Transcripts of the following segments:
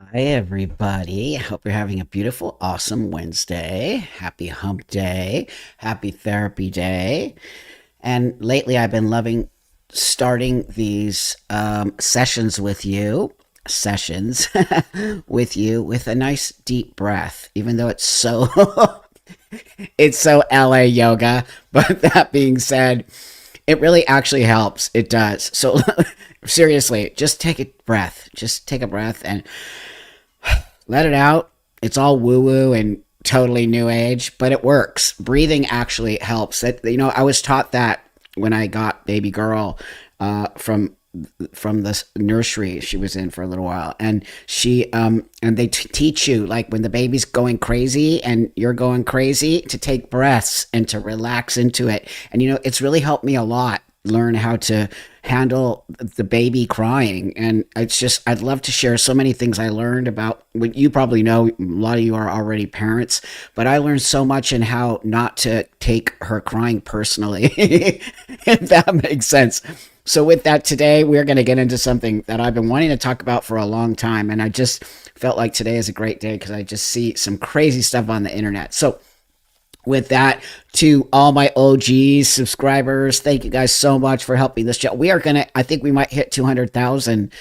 Hi, everybody. Hope you're having a beautiful, awesome Wednesday. Happy hump day. Happy therapy day. And lately, I've been loving starting these sessions with you, sessions with you with a nice deep breath, even though it's so, it's so LA yoga. But that being said, it really actually helps. It does. So seriously, just take a breath. Just take a breath and let it out. It's all woo woo and totally new age, but it works. Breathing actually helps. I was taught that when I got baby girl from the nursery she was in for a little while, and and they teach you, like, when the baby's going crazy and you're going crazy, to take breaths and to relax into it. And it's really helped me a lot learn how to handle the baby crying. And I'd love to share so many things I learned about what you probably know. A lot of you are already parents, but I learned so much in how not to take her crying personally, if that makes sense. So with that, today we're going to get into something that I've been wanting to talk about for a long time, and I just felt like today is a great day because I just see some crazy stuff on the internet. So with that, to all my OGs subscribers, thank you guys so much for helping this channel. I think we might hit 200,000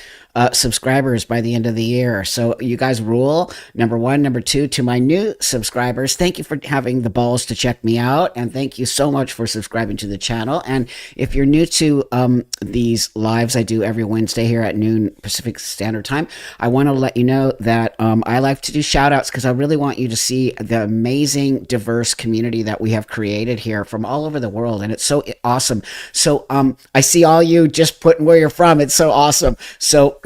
subscribers by the end of the year. So you guys rule. Number one. Number two, to my new subscribers, thank you for having the balls to check me out. And thank you so much for subscribing to the channel. And if you're new to these lives I do every Wednesday here at noon Pacific Standard Time, I want to let you know that I like to do shout outs because I really want you to see the amazing, diverse community that we have created here from all over the world. And it's so awesome. So I see all you just putting where you're from. It's so awesome. So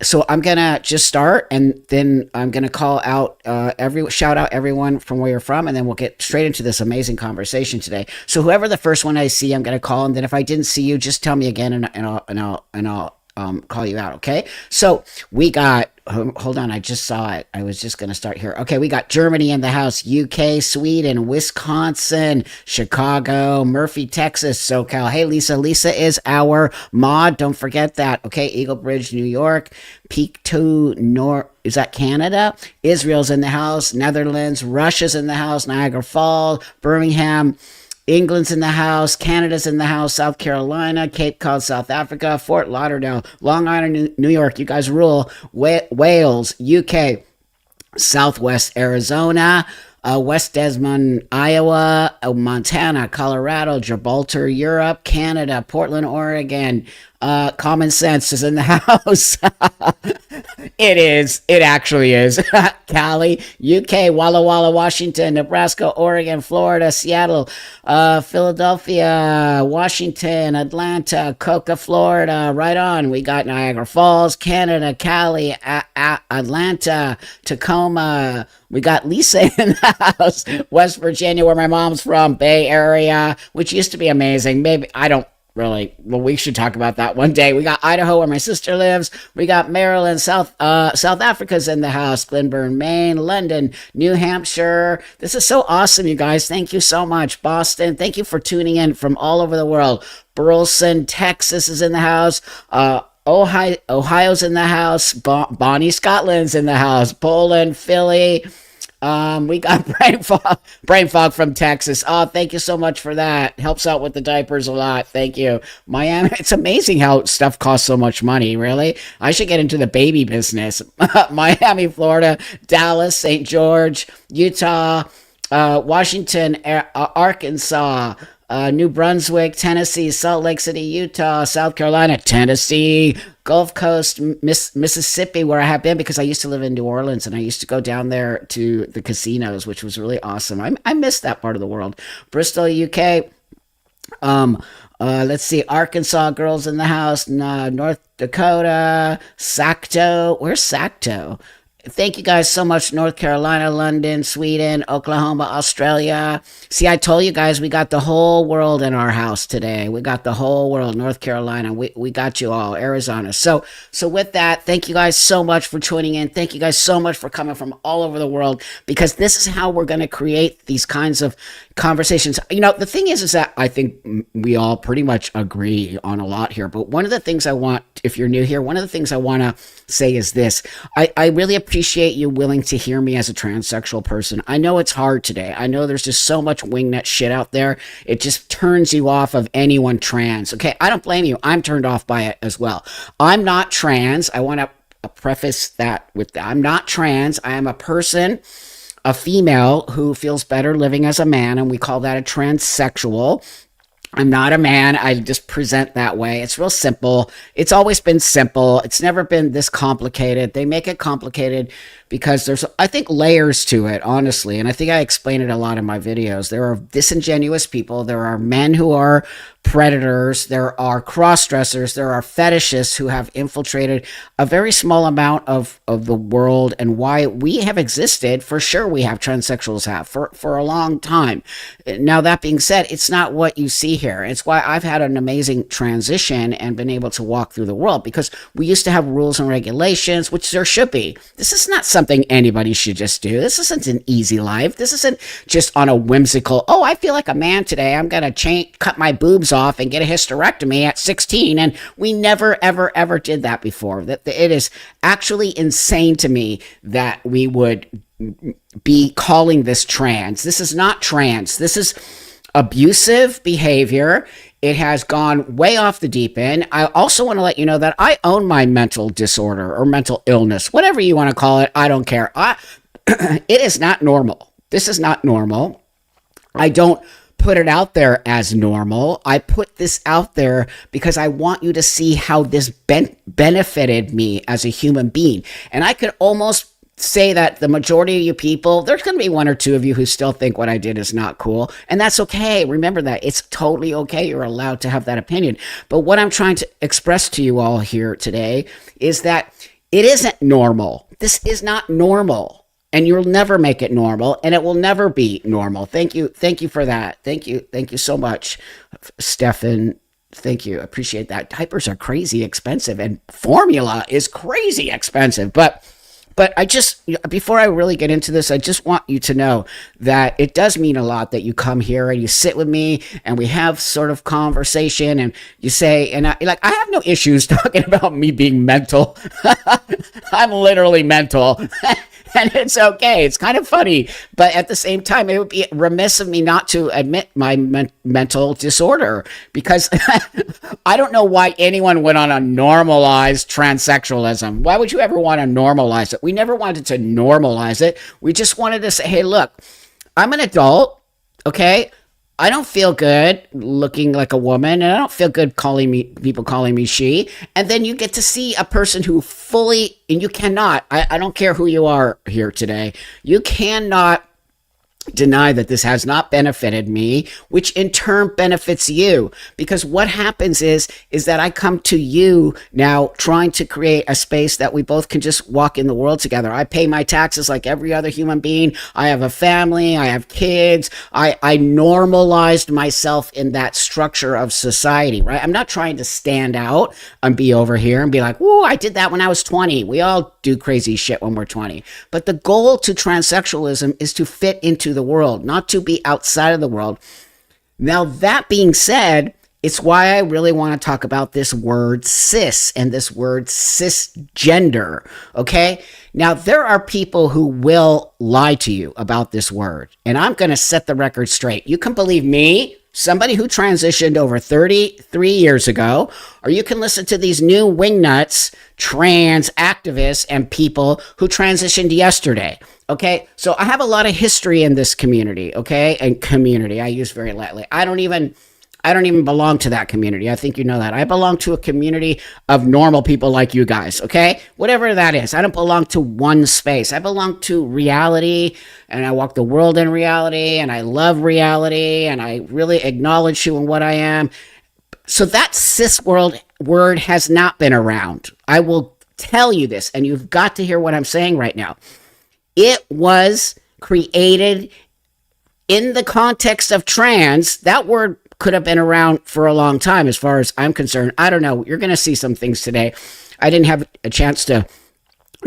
so I'm gonna just start, and then I'm gonna call out shout out everyone from where you're from, and then we'll get straight into this amazing conversation today. So whoever the first one I see, I'm gonna call, and then if I didn't see you, just tell me again, and I'll call you out. Okay. So we got. Hold on, I just saw it. I was just going to start here. Okay, we got Germany in the house, UK, Sweden, Wisconsin, Chicago, Murphy, Texas, SoCal. Hey, Lisa. Lisa is our mod. Don't forget that. Okay, Eagle Bridge, New York, Peak 2, North. Is that Canada? Israel's in the house, Netherlands, Russia's in the house, Niagara Falls, Birmingham, England's in the house, Canada's in the house, South Carolina, Cape Cod, South Africa, Fort Lauderdale, Long Island, New York. You guys rule. Wales, UK, Southwest Arizona, West Des Moines, Iowa, Montana, Colorado, Gibraltar, Europe, Canada, Portland, Oregon. Common Sense is in the house. It is. It actually is. Cali, UK, Walla Walla, Washington, Nebraska, Oregon, Florida, Seattle, Philadelphia, Washington, Atlanta, Coca, Florida. Right on. We got Niagara Falls, Canada, Cali, Atlanta, Tacoma. We got Lisa in the house. West Virginia, where my mom's from, Bay Area, which used to be amazing. Maybe, I don't really. Well, we should talk about that one day. We got Idaho, where my sister lives. We got Maryland, South Africa's in the house. Glenburn, Maine, London, New Hampshire. This is so awesome, you guys. Thank you so much. Boston, thank you for tuning in from all over the world. Burleson, Texas is in the house. Ohio's in the house. Bonnie, Scotland's in the house. Poland, Philly. We got brain fog from Texas. Oh, thank you so much for that. Helps out with the diapers a lot. Thank you. Miami. It's amazing how stuff costs so much money. Really, I should get into the baby business. Miami, Florida, Dallas, St. George, Utah, Washington, Arkansas. New Brunswick, Tennessee, Salt Lake City, Utah, South Carolina, Tennessee, Gulf Coast, Mississippi, where I have been because I used to live in New Orleans and I used to go down there to the casinos, which was really awesome. I miss that part of the world. Bristol, UK. Let's see, Arkansas, girls in the house, North Dakota, Sacto. Where's Sacto? Thank you guys so much. North Carolina, London, Sweden, Oklahoma, Australia. See, I told you guys we got the whole world in our house today. We got the whole world. North Carolina. We got you all. Arizona. So with that, thank you guys so much for tuning in. Thank you guys so much for coming from all over the world, because this is how we're going to create these kinds of conversations. The thing is that I think we all pretty much agree on a lot here. But one of the things I want, if you're new here, one of the things I want to say is this. I really appreciate you willing to hear me as a transsexual person. I know it's hard today. I know there's just so much wingnut shit out there. It just turns you off of anyone trans. Okay, I don't blame you. I'm turned off by it as well. I'm not trans. I want to preface that with that. I'm not trans. I am a person, a female who feels better living as a man, and we call that a transsexual. I'm not a man. I just present that way. It's real simple. It's always been simple. It's never been this complicated. They make it complicated because there's, I think, layers to it, honestly. And I think I explain it a lot in my videos. There are disingenuous people. There are men who are predators. There are cross-dressers. There are fetishists who have infiltrated a very small amount of the world. And why we have existed, for sure we have, transsexuals have, for a long time. Now, that being said, it's not what you see here. It's why I've had an amazing transition and been able to walk through the world, because we used to have rules and regulations, which there should be. This is not something anybody should just do. This isn't an easy life. This isn't just on a whimsical, oh, I feel like a man today, I'm going to cut my boobs off and get a hysterectomy at 16. And we never, ever, ever did that before. That it is actually insane to me that we would be calling this trans. This is not trans. This is abusive behavior. It has gone way off the deep end. I also want to let you know that I own my mental disorder or mental illness, whatever you want to call it. I don't care. It is not normal. This is not normal. I don't put it out there as normal. I put this out there because I want you to see how this benefited me as a human being. And I could almost say that the majority of you people, there's going to be one or two of you who still think what I did is not cool. And that's okay. Remember that. It's totally okay. You're allowed to have that opinion. But what I'm trying to express to you all here today is that it isn't normal. This is not normal. And you'll never make it normal, and it will never be normal. Thank you. Thank you for that. Thank you. Thank you so much, Stefan. Thank you. Appreciate that. Diapers are crazy expensive, and formula is crazy expensive. But I just, before I really get into this, I just want you to know that it does mean a lot that you come here and you sit with me and we have sort of conversation, and you say, and I have no issues talking about me being mental. I'm literally mental. And it's okay. It's kind of funny. But at the same time, it would be remiss of me not to admit my mental disorder, because I don't know why anyone went on a normalized transsexualism. Why would you ever want to normalize it? We never wanted to normalize it. We just wanted to say, hey, look, I'm an adult, okay? I don't feel good looking like a woman, and I don't feel good people calling me she. And then you get to see a person who fully, and you cannot, I don't care who you are here today, you cannot deny that this has not benefited me, which in turn benefits you. Because what happens is that I come to you now trying to create a space that we both can just walk in the world together. I pay my taxes like every other human being. I have a family. I have kids. I normalized myself in that structure of society, right? I'm not trying to stand out and be over here and be like, whoa, I did that when I was 20. We all do crazy shit when we're 20. But the goal to transsexualism is to fit into the world, not to be outside of the world. Now, that being said, it's why I really want to talk about this word cis and this word cisgender, okay? Now, there are people who will lie to you about this word, and I'm going to set the record straight. You can believe me, somebody who transitioned over 33 years ago, or you can listen to these new wingnuts, trans activists, and people who transitioned yesterday. Okay, so I have a lot of history in this community, okay? And community, I use very lightly. I don't even belong to that community. I think you know that. I belong to a community of normal people like you guys, okay? Whatever that is. I don't belong to one space. I belong to reality, and I walk the world in reality, and I love reality, and I really acknowledge who and what I am. So that cis word has not been around. I will tell you this, and you've got to hear what I'm saying right now. It was created in the context of trans. That word could have been around for a long time as far as I'm concerned. I don't know. You're going to see some things today. I didn't have a chance to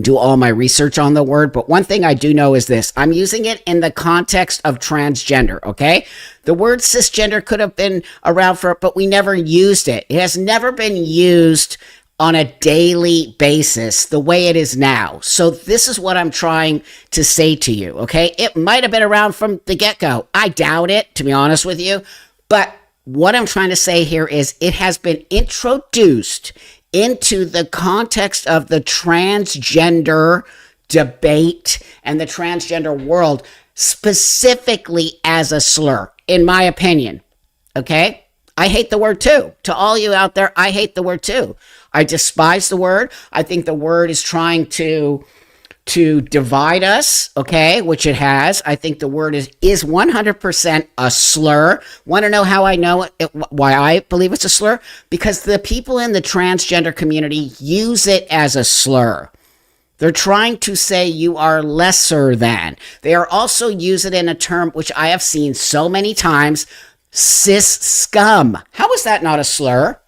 do all my research on the word, but one thing I do know is this. I'm using it in the context of transgender, okay? The word cisgender could have been around for, but we never used it. It has never been used on a daily basis the way it is now. So this is what I'm trying to say to you, okay? It might have been around from the get-go. I doubt it, to be honest with you. But what I'm trying to say here is it has been introduced into the context of the transgender debate and the transgender world specifically as a slur, in my opinion, okay? I hate the word too. To all you out there, I hate the word too. I despise the word. I think the word is trying to divide us, okay, which it has. I think the word is 100% a slur. Want to know how I know why I believe it's a slur? Because the people in the transgender community use it as a slur. They're trying to say you are lesser than. They are also using it in a term which I have seen so many times, cis scum. How is that not a slur?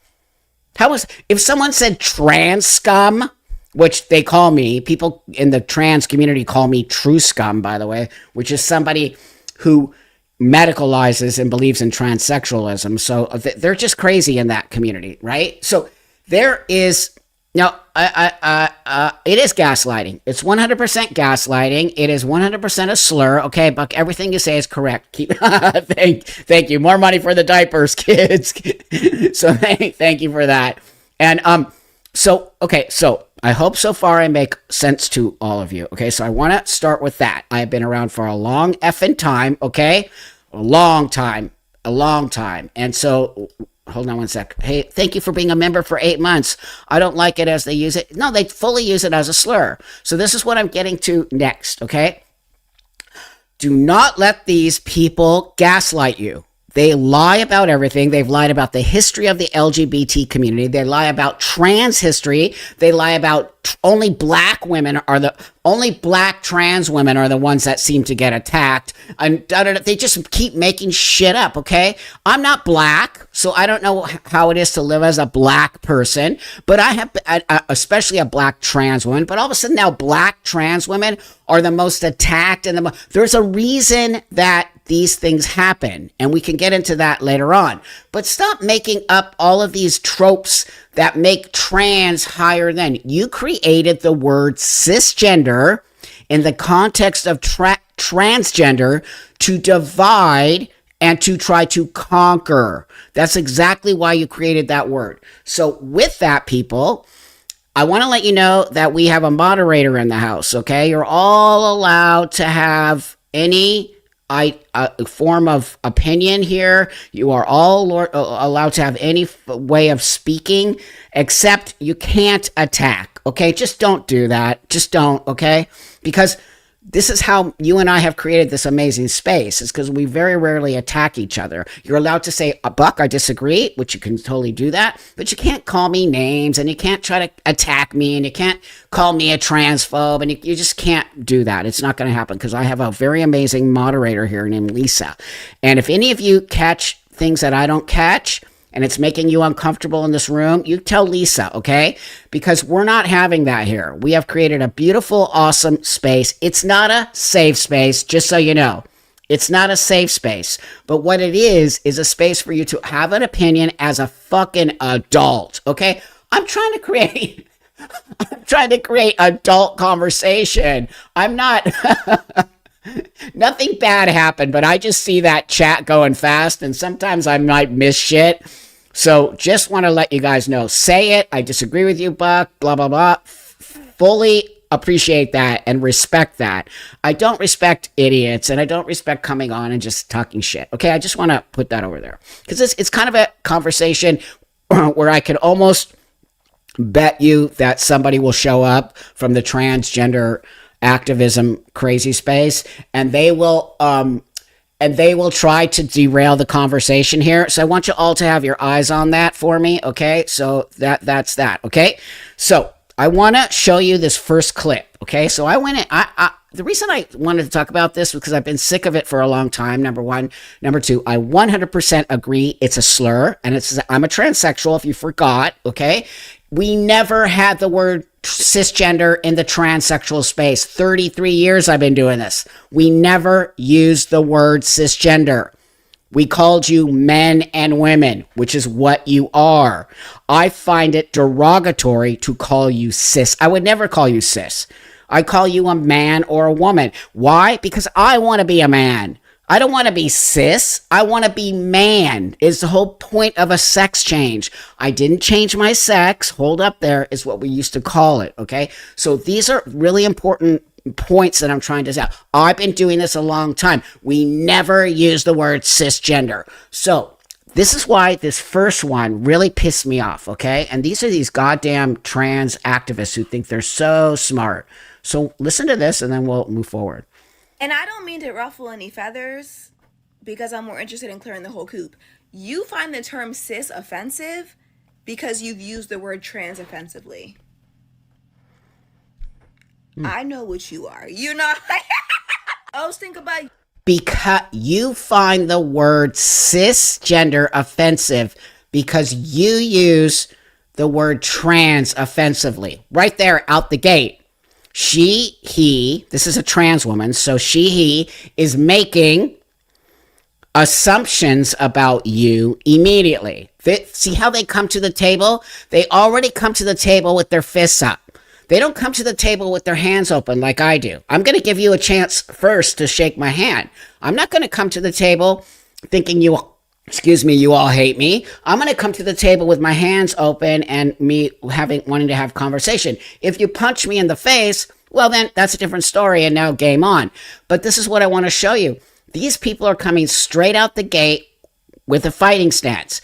If someone said trans scum, which they call me, people in the trans community call me true scum, by the way, which is somebody who medicalizes and believes in transsexualism. So they're just crazy in that community, right? So there is, now, it is gaslighting. It's 100% gaslighting. It is 100% a slur. Okay, Buck, everything you say is correct. Thank you. More money for the diapers, kids. So thank you for that. And so I hope so far I make sense to all of you. Okay, so I want to start with that. I have been around for a long effing time. Okay, a long time. And so, hold on one sec. Hey, thank you for being a member for 8 months. I don't like it as they use it. No, they fully use it as a slur. So this is what I'm getting to next, okay? Do not let these people gaslight you. They lie about everything. They've lied about the history of the LGBT community. They lie about trans history. They lie about only black trans women are the ones that seem to get attacked. And they just keep making shit up, okay? I'm not black, so I don't know how it is to live as a black person, but I have, especially a black trans woman, but all of a sudden now black trans women are the most attacked. And there's a reason that these things happen, and we can get into that later on. But stop making up all of these tropes that make trans higher than. You created the word cisgender in the context of transgender to divide and to try to conquer. That's exactly why you created that word. So with that, people, I want to let you know that we have a moderator in the house, okay? You're all allowed to have any form of opinion here. You are all allowed to have any way of speaking, except you can't attack, okay? Just don't do that. Just don't, okay? Because this is how you and I have created this amazing space. It's because we very rarely attack each other. You're allowed to say, Buck, I disagree, which you can totally do that, but you can't call me names, and you can't try to attack me, and you can't call me a transphobe, and you just can't do that. It's not going to happen because I have a very amazing moderator here named Lisa. And if any of you catch things that I don't catch, and it's making you uncomfortable in this room, you tell Lisa, okay? Because we're not having that here. We have created a beautiful, awesome space. It's not a safe space, just so you know. It's not a safe space. But what it is a space for you to have an opinion as a fucking adult, okay? I'm trying to create adult conversation. I'm not... Nothing bad happened, but I just see that chat going fast, and sometimes I might miss shit. So just want to let you guys know. Say it. I disagree with you, Buck. Blah, blah, blah. Fully appreciate that and respect that. I don't respect idiots, and I don't respect coming on and just talking shit. Okay, I just want to put that over there. Because it's kind of a conversation where I could almost bet you that somebody will show up from the transgender activism crazy space, and they will try to derail the conversation here. So I want you all to have your eyes on that for me, okay? So that's that, okay? So I want to show you this first clip. Okay, so I went in. The reason I wanted to talk about this was because I've been sick of it for a long time. Number one, number two, I 100% agree it's a slur, and I'm a transsexual. If you forgot, okay, we never had the word cisgender in the transsexual space. 33 years I've been doing this. We never used the word cisgender. We called you men and women, which is what you are. I find it derogatory to call you cis. I would never call you cis. I call you a man or a woman. Why? Because I want to be a man. I don't want to be cis. I want to be man. Is the whole point of a sex change. I didn't change my sex. Hold up there is what we used to call it. Okay. So these are really important points that I'm trying to say. I've been doing this a long time. We never use the word cisgender. So this is why this first one really pissed me off, okay? And these are these goddamn trans activists who think they're so smart. So listen to this and then we'll move forward. And I don't mean to ruffle any feathers because I'm more interested in clearing the whole coop. You find the term cis offensive because you've used the word trans offensively. I know what you are. You know. Oh, think about. Because you find the word cisgender offensive because you use the word trans offensively. Right there, out the gate. She, he, this is a trans woman, so she, he is making assumptions about you immediately. See how they come to the table? They already come to the table with their fists up. They don't come to the table with their hands open like I do. I'm going to give you a chance first to shake my hand. I'm not going to come to the table thinking you all hate me. I'm going to come to the table with my hands open and me wanting to have conversation. If you punch me in the face, well, then that's a different story and now game on. But this is what I want to show you. These people are coming straight out the gate with a fighting stance.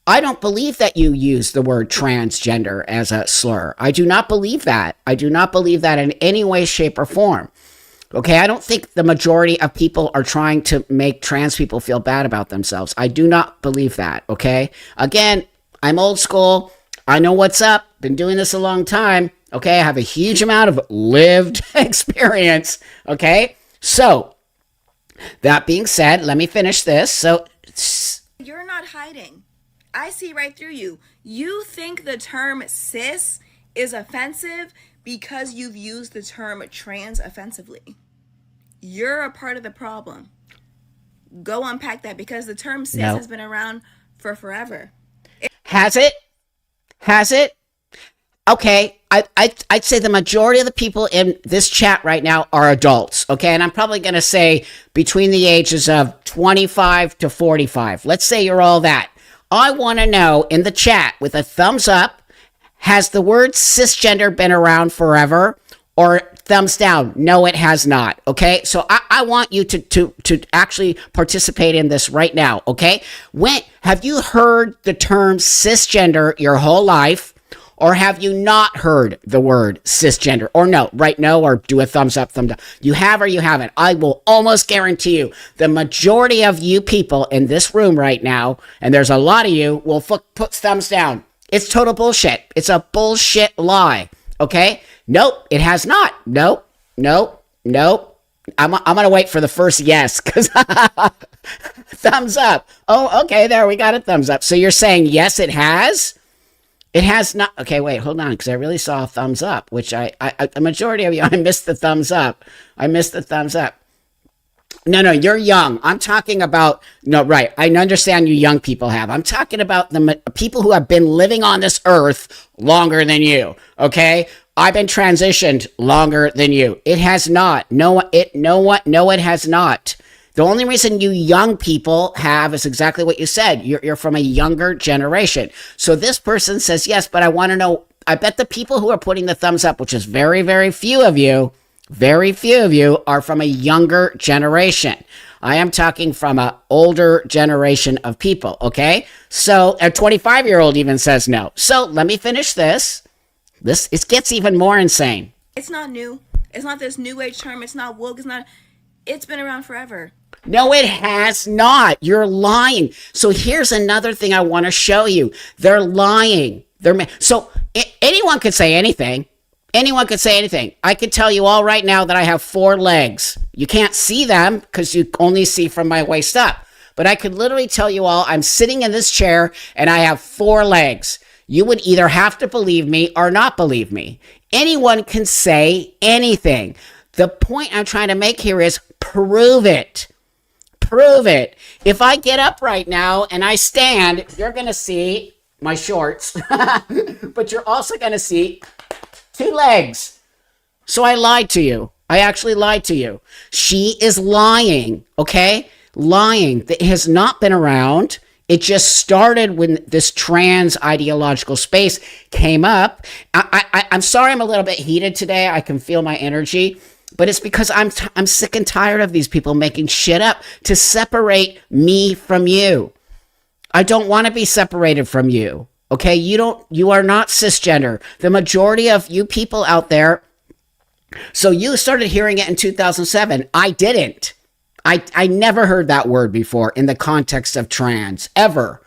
I don't believe that you use the word transgender as a slur. I do not believe that. I do not believe that in any way, shape, or form. Okay, I don't think the majority of people are trying to make trans people feel bad about themselves. I do not believe that, okay? Again, I'm old school. I know what's up. Been doing this a long time, okay? I have a huge amount of lived experience, okay? So, that being said, let me finish this. So, you're not hiding. I see right through you. You think the term cis is offensive because you've used the term trans offensively. You're a part of the problem. Go unpack that because the term cis has been around for forever. Has it? Has it? Okay, I'd say the majority of the people in this chat right now are adults, okay? And I'm probably going to say between the ages of 25 to 45. Let's say you're all that. I want to know in the chat with a thumbs up, has the word cisgender been around forever? Or thumbs down, no, it has not, okay? So I want you to actually participate in this right now, okay? Have you heard the term cisgender your whole life? Or have you not heard the word cisgender? Or no, right? No, or do a thumbs up, thumbs down. You have or you haven't. I will almost guarantee you the majority of you people in this room right now, and there's a lot of you, will put thumbs down. It's total bullshit. It's a bullshit lie. Okay? Nope, it has not. Nope. I'm going to wait for the first yes, because thumbs up. Oh, okay, there, we got a thumbs up. So you're saying yes, it has? It has not. Okay, wait, hold on, because I really saw a thumbs up, which a majority of you, I missed the thumbs up. No, you're young. I'm talking about, no, right. I understand you young people have. I'm talking about the people who have been living on this earth longer than you, okay? I've been transitioned longer than you. It has not. No, it has not. The only reason you young people have is exactly what you said. You're from a younger generation. So this person says, yes, but I want to know, I bet the people who are putting the thumbs up, which is very, very few of you, are from a younger generation. I am talking from an older generation of people, okay? So a 25-year-old even says no. So let me finish this. It gets even more insane. It's not new. It's not this new age term. It's not woke. It's been around forever. No, it has not. You're lying. So here's another thing I want to show you. They're lying. So anyone could say anything. Anyone could say anything. I could tell you all right now that I have 4 legs. You can't see them because you only see from my waist up. But I could literally tell you all I'm sitting in this chair and I have 4 legs. You would either have to believe me or not believe me. Anyone can say anything. The point I'm trying to make here is prove it. Prove it. If I get up right now and I stand, you're going to see my shorts, but you're also going to see 2 legs. So I lied to you. I actually lied to you. She is lying, okay? Lying. It has not been around. It just started when this trans ideological space came up. I'm sorry I'm a little bit heated today. I can feel my energy. But it's because I'm sick and tired of these people making shit up to separate me from you. I don't want to be separated from you. Okay? You are not cisgender. The majority of you people out there, so you started hearing it in 2007. I didn't. I never heard that word before in the context of trans, ever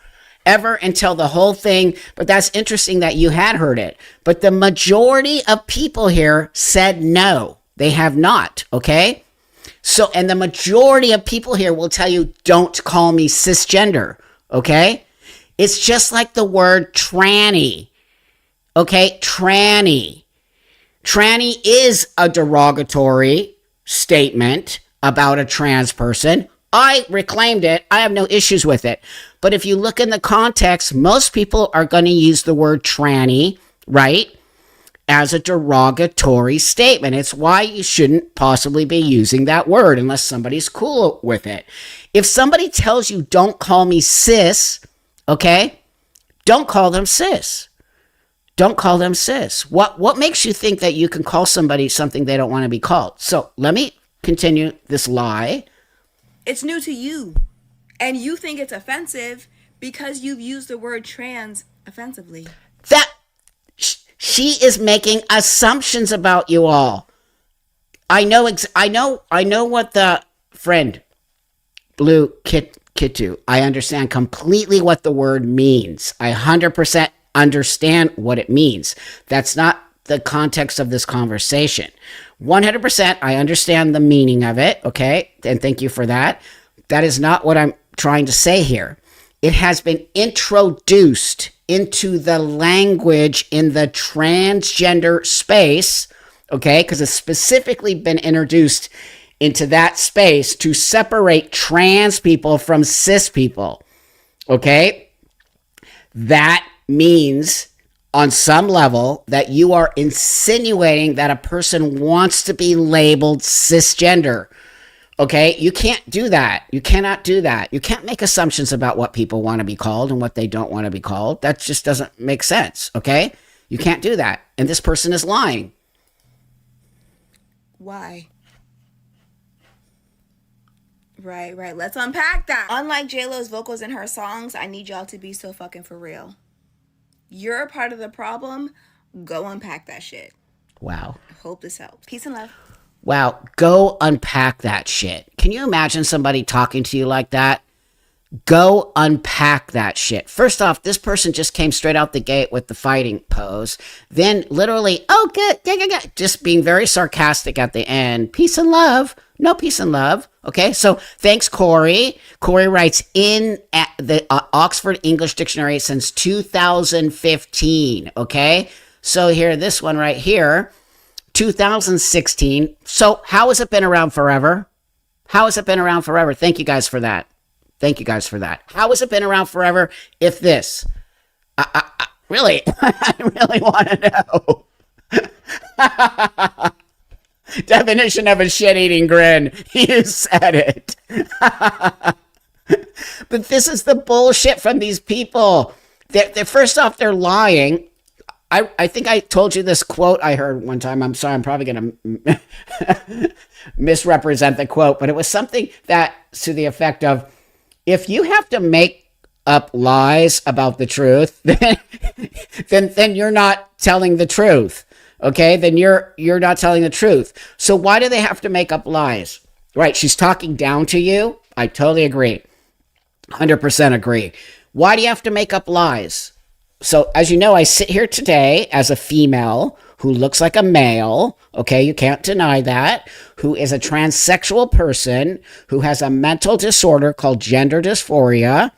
until the whole thing. But that's interesting that you had heard it. But the majority of people here said no, they have not. Okay. So, and the majority of people here will tell you, don't call me cisgender. Okay. It's just like the word tranny. Okay. Tranny. Tranny is a derogatory statement about a trans person. I reclaimed it. I have no issues with it. But if you look in the context, most people are going to use the word tranny, right, as a derogatory statement. It's why you shouldn't possibly be using that word unless somebody's cool with it. If somebody tells you don't call me cis, okay, don't call them cis. Don't call them cis. What makes you think that you can call somebody something they don't want to be called? So let me continue this lie. It's new to you. And you think it's offensive because you've used the word trans offensively. That she is making assumptions about you all. I know what the friend Blue Kitu. I understand completely what the word means. I 100% understand what it means. That's not the context of this conversation. 100%, I understand the meaning of it, okay? And thank you for that. That is not what I'm trying to say here. It has been introduced into the language in the transgender space, okay? Because it's specifically been introduced into that space to separate trans people from cis people, okay? That means on some level that you are insinuating that a person wants to be labeled cisgender. Okay? You can't do that. You cannot do that. You can't make assumptions about what people want to be called and what they don't want to be called. That just doesn't make sense. Okay? You can't do that. And this person is lying. Why? Right. Let's unpack that. Unlike JLo's vocals in her songs, I need y'all to be so fucking for real. You're a part of the problem. Go unpack that shit. Wow. Hope this helps. Peace and love. Wow. Go unpack that shit. Can you imagine somebody talking to you like that? Go unpack that shit. First off, this person just came straight out the gate with the fighting pose. Then literally, oh, good. Just being very sarcastic at the end. Peace and love. No peace and love. Okay, so thanks, Corey. Corey writes in at the Oxford English Dictionary since 2015. Okay, so here, this one right here, 2016. So how has it been around forever? How has it been around forever? Thank you guys for that. Thank you guys for that. How has it been around forever? If this, really, I really want to know. Definition of a shit-eating grin. You said it. But this is the bullshit from these people. They're first off, they're lying. I think I told you this quote I heard one time. I'm sorry, I'm probably going to misrepresent the quote, but it was something that to the effect of, if you have to make up lies about the truth, then you're not telling the truth. Okay, then you're not telling the truth. So why do they have to make up lies? Right, she's talking down to you. I totally agree. 100% agree. Why do you have to make up lies? So, as you know, I sit here today as a female who looks like a male. Okay, you can't deny that. Who is a transsexual person who has a mental disorder called gender dysphoria,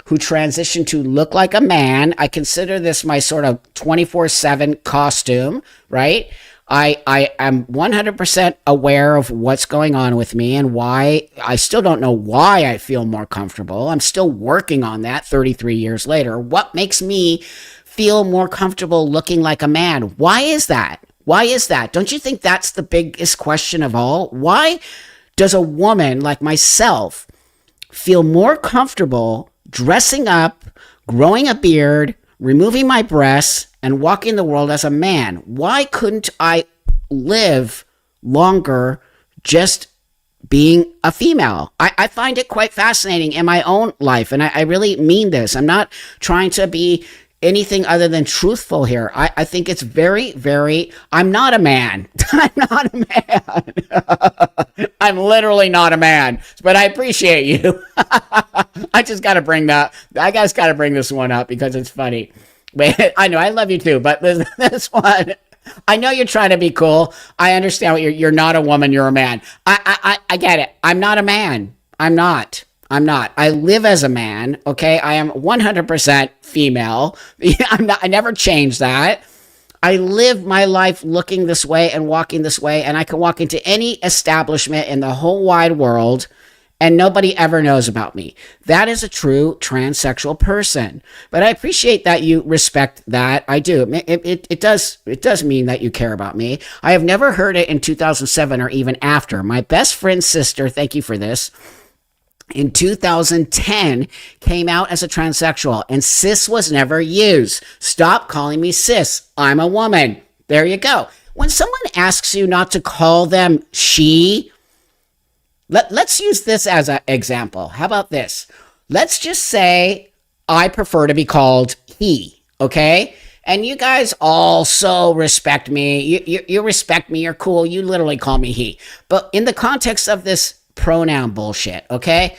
who transitioned to look like a man. I consider this my sort of 24/7 costume, right? I am 100% aware of what's going on with me and why. I still don't know why I feel more comfortable. I'm still working on that 33 years later. What makes me feel more comfortable looking like a man? Why is that? Why is that? Don't you think that's the biggest question of all? Why does a woman like myself feel more comfortable dressing up, growing a beard, removing my breasts, and walking the world as a man? Why couldn't I live longer just being a female? I find it quite fascinating in my own life, and I really mean this. I'm not trying to be anything other than truthful here. I think it's very, very, I'm not a man. I'm not a man. I'm literally not a man, but I appreciate you. I just got to bring that, I just got to bring this one up because it's funny. But I know, I love you too, but this one, I know you're trying to be cool. I understand what you're not a woman, you're a man. I get it. I'm not a man. I'm not. I live as a man, okay? I am 100% female. I never changed that. I live my life looking this way and walking this way, and I can walk into any establishment in the whole wide world and nobody ever knows about me. That is a true transsexual person. But I appreciate that you respect that. I do. It does mean that you care about me. I have never heard it in 2007 or even after. My best friend's sister, thank you for this, in 2010 came out as a transsexual, and cis was never used. Stop calling me cis. I'm a woman. There you go. When someone asks you not to call them she, let's use this as an example. How about this? Let's just say I prefer to be called he, okay? And you guys all so respect me. You respect me. You're cool. You literally call me he. But in the context of this pronoun bullshit, okay?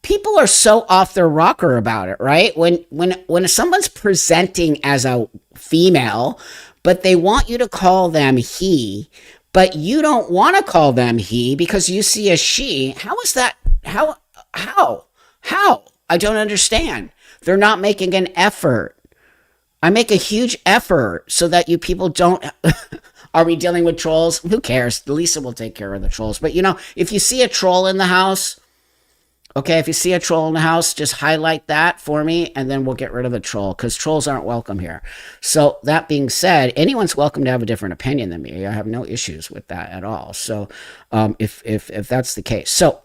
People are so off their rocker about it, right? When someone's presenting as a female, but they want you to call them he, but you don't want to call them he because you see a she, how is that? How? I don't understand. They're not making an effort. I make a huge effort so that you people don't. Are we dealing with trolls? Who cares? Lisa will take care of the trolls. But if you see a troll in the house, okay, if you see a troll in the house, just highlight that for me, and then we'll get rid of the troll, because trolls aren't welcome here. So that being said, anyone's welcome to have a different opinion than me. I have no issues with that at all. So if that's the case. So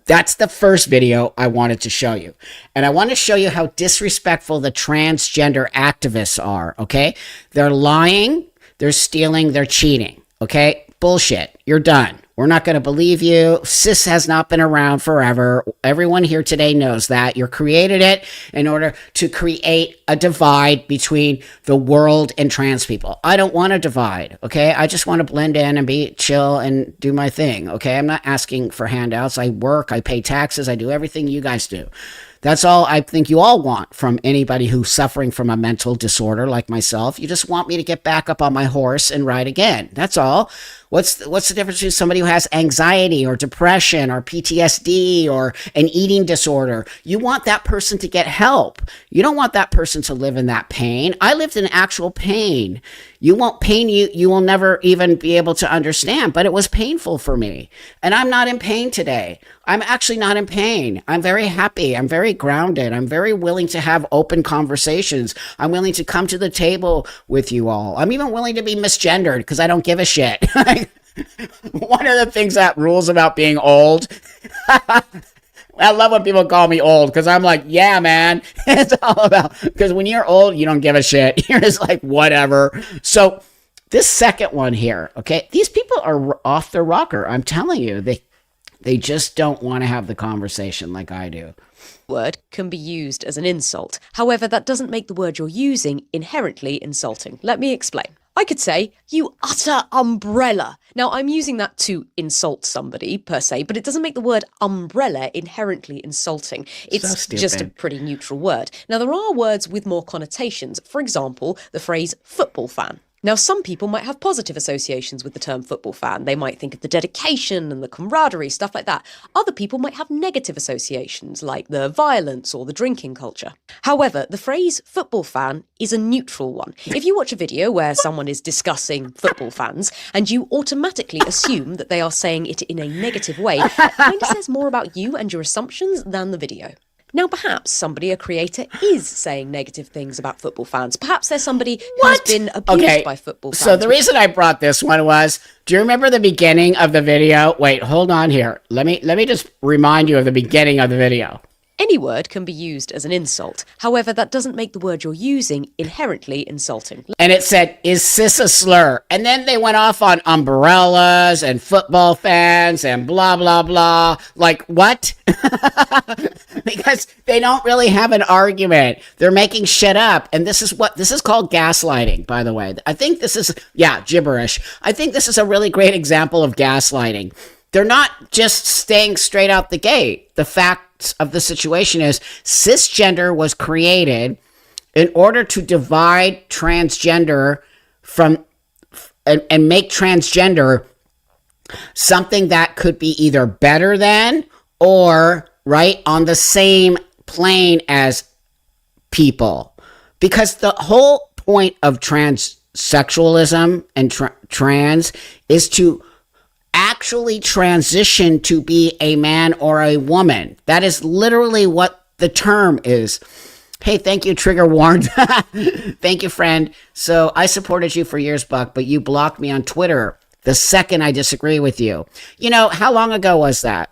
that's the first video I wanted to show you. And I want to show you how disrespectful the transgender activists are, okay? They're lying, they're stealing, they're cheating, okay? Bullshit. You're done. We're not going to believe you. Cis has not been around forever. Everyone here today knows that. You created it in order to create a divide between the world and trans people. I don't want to divide, okay? I just want to blend in and be chill and do my thing, okay? I'm not asking for handouts. I work, I pay taxes, I do everything you guys do. That's all I think you all want from anybody who's suffering from a mental disorder like myself. You just want me to get back up on my horse and ride again. That's all. What's the difference between somebody who has anxiety or depression or PTSD or an eating disorder? You want that person to get help. You don't want that person to live in that pain. I lived in actual pain. You want pain you will never even be able to understand, but it was painful for me. And I'm not in pain today. I'm actually not in pain. I'm very happy. I'm very grounded. I'm very willing to have open conversations. I'm willing to come to the table with you all. I'm even willing to be misgendered because I don't give a shit. One of the things that rules about being old, I love when people call me old because I'm like, yeah, man, it's all about, because when you're old, you don't give a shit. You're just like, whatever. So this second one here, okay, these people are off their rocker. I'm telling you, they just don't want to have the conversation like I do. Word can be used as an insult. However, that doesn't make the word you're using inherently insulting. Let me explain. I could say, you utter umbrella. Now, I'm using that to insult somebody, per se, but it doesn't make the word umbrella inherently insulting. It's just a pretty neutral word. Now, there are words with more connotations. For example, the phrase football fan. Now, some people might have positive associations with the term football fan. They might think of the dedication and the camaraderie, stuff like that. Other people might have negative associations, like the violence or the drinking culture. However, the phrase football fan is a neutral one. If you watch a video where someone is discussing football fans and you automatically assume that they are saying it in a negative way, it kind of says more about you and your assumptions than the video. Now, perhaps somebody, a creator, is saying negative things about football fans. Perhaps there's somebody who has been abused by football fans. So the reason I brought this one was, do you remember the beginning of the video? Wait, hold on here. Let me just remind you of the beginning of the video. Any word can be used as an insult. However, that doesn't make the word you're using inherently insulting. And it said, is cis a slur? And then they went off on umbrellas and football fans and blah, blah, blah. Like, what? Because they don't really have an argument. They're making shit up. And this is called gaslighting, by the way. I think this is, gibberish. I think this is a really great example of gaslighting. They're not just staying straight out the gate. The fact of the situation is cisgender was created in order to divide transgender from and make transgender something that could be either better than or right on the same plane as people. Because the whole point of transsexualism and trans is to actually transition to be a man or a woman. That is literally what the term is. Hey, thank you, Trigger Warned. Thank you, friend. So I supported you for years, Buck, but you blocked me on Twitter the second I disagree with you. You know, how long ago was that?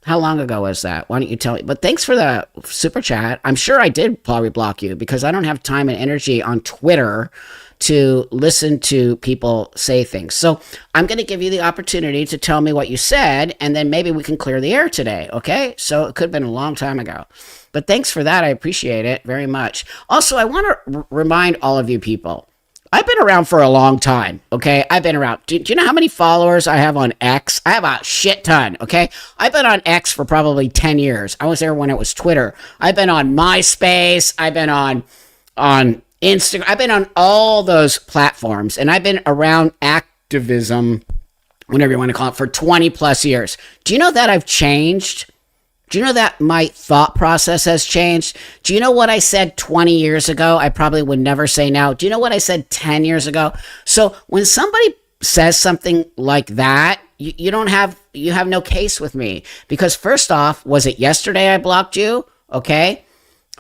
How long ago was that? Why don't you tell me? But thanks for the super chat. I'm sure I did probably block you because I don't have time and energy on Twitter to listen to people say things. So I'm going to give you the opportunity to tell me what you said, and then maybe we can clear the air today, okay? So it could have been a long time ago. But thanks for that. I appreciate it very much. Also, I want to remind all of you people, I've been around for a long time, okay? I've been around. Do you know how many followers I have on X? I have a shit ton, okay? I've been on X for probably 10 years. I was there when it was Twitter. I've been on MySpace. I've been on Instagram. I've been on all those platforms, and I've been around activism, whatever you want to call it, for 20 plus years. Do you know that I've changed? Do you know that my thought process has changed? Do you know what I said 20 years ago I probably would never say now? Do you know what I said 10 years ago? So when somebody says something like that, you have no case with me. Because first off, was it yesterday I blocked you? Okay.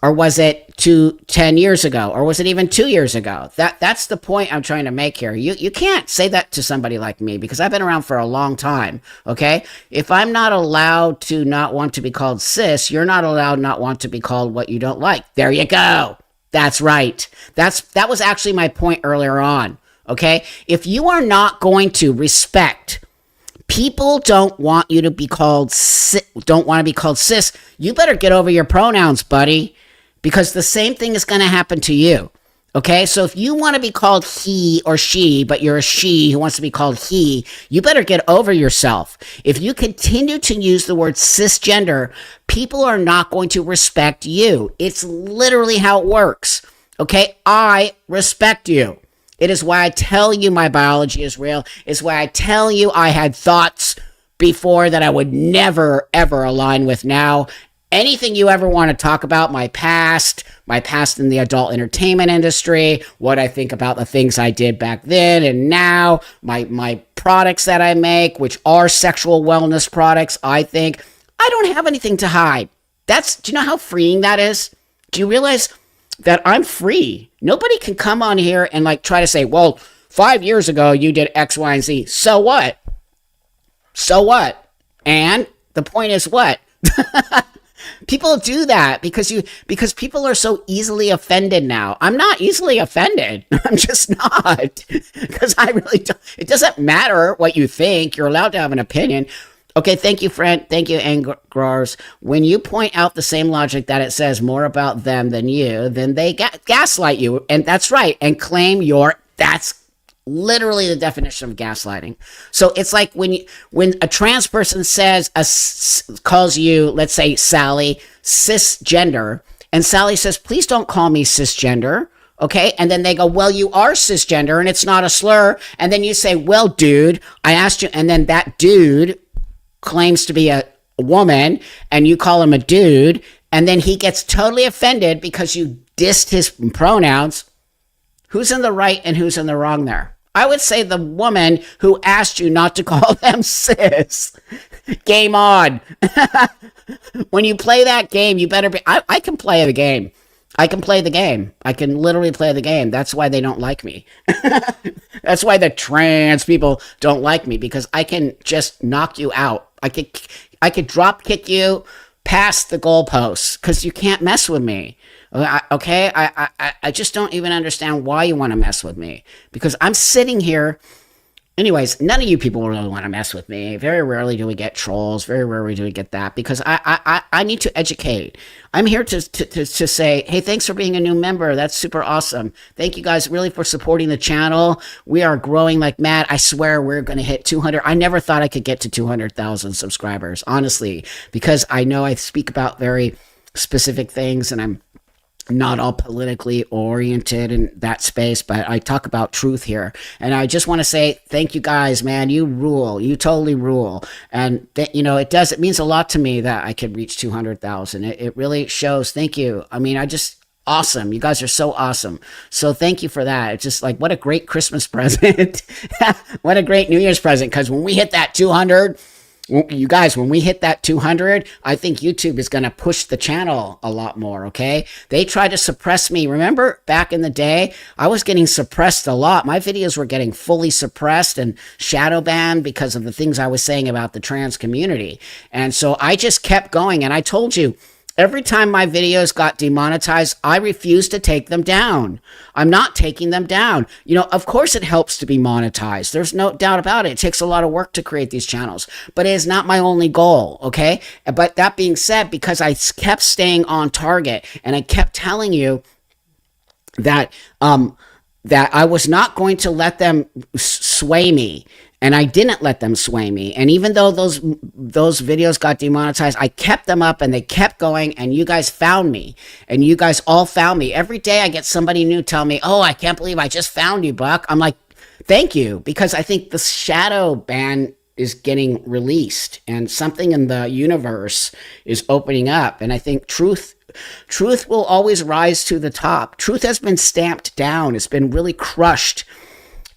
Or was it 10 years ago? Or was it even 2 years ago? That's the point I'm trying to make here. You can't say that to somebody like me because I've been around for a long time, okay? If I'm not allowed to not want to be called cis, you're not allowed not want to be called what you don't like. There you go. That's right. That was actually my point earlier on, okay? If you are not going to respect people don't want you to be called don't want to be called cis, you better get over your pronouns, buddy. Because the same thing is going to happen to you. Okay? So if you want to be called he or she, but you're a she who wants to be called he, you better get over yourself. If you continue to use the word cisgender, people are not going to respect you. It's literally how it works. Okay? I respect you. It is why I tell you my biology is real. It's why I tell you I had thoughts before that I would never, ever align with now. Anything you ever want to talk about, my past in the adult entertainment industry, what I think about the things I did back then and now, my products that I make, which are sexual wellness products, I think, I don't have anything to hide. Do you know how freeing that is? Do you realize that I'm free? Nobody can come on here and try to say, well, 5 years ago you did X, Y, and Z. So what? So what? And the point is what? People do that because people are so easily offended now. I'm not easily offended. I'm just not. Because I really don't. It doesn't matter what you think. You're allowed to have an opinion. Okay, thank you, friend. Thank you, Angrars. When you point out the same logic that it says more about them than you, then they gaslight you. And that's right. And claim that's literally the definition of gaslighting. So it's like when a trans person calls you, let's say Sally, cisgender, and Sally says, please don't call me cisgender. Okay. And then they go, well, you are cisgender and it's not a slur. And then you say, well, dude, I asked you. And then that dude claims to be a woman and you call him a dude. And then he gets totally offended because you dissed his pronouns. Who's in the right and who's in the wrong there? I would say the woman who asked you not to call them cis. Game on. When you play that game, you better be. I can play the game. I can play the game. I can literally play the game. That's why they don't like me. That's why the trans people don't like me, because I can just knock you out. I could drop kick you past the goalposts because you can't mess with me. Okay? I just don't even understand why you want to mess with me, because I'm sitting here. Anyways, none of you people really want to mess with me. Very rarely do we get trolls. Very rarely do we get that, because I need to educate. I'm here to say, hey, thanks for being a new member. That's super awesome. Thank you guys really for supporting the channel. We are growing like mad. I swear we're going to hit 200. I never thought I could get to 200,000 subscribers, honestly, because I know I speak about very specific things and I'm not all politically oriented in that space, but I talk about truth here. And I just want to say thank you guys, man. You rule. You totally rule. And it means a lot to me that I could reach 200,000. It really shows. Thank you. I mean, awesome. You guys are so awesome. So thank you for that. It's just like, what a great Christmas present. What a great New Year's present. Because when we hit that 200, you guys, when we hit that 200, I think YouTube is going to push the channel a lot more, okay? They tried to suppress me. Remember back in the day, I was getting suppressed a lot. My videos were getting fully suppressed and shadow banned because of the things I was saying about the trans community. And so I just kept going. And I told you, every time my videos got demonetized, I refused to take them down. I'm not taking them down. Of course it helps to be monetized. There's no doubt about it. It takes a lot of work to create these channels, but it is not my only goal, okay? But that being said, because I kept staying on target and I kept telling you that I was not going to let them sway me. And I didn't let them sway me. And even though those videos got demonetized, I kept them up and they kept going, and you guys found me. And you guys all found me. Every day I get somebody new tell me, oh, I can't believe I just found you, Buck. I'm like, thank you. Because I think the shadow ban is getting released and something in the universe is opening up. And I think truth will always rise to the top. Truth has been stamped down. It's been really crushed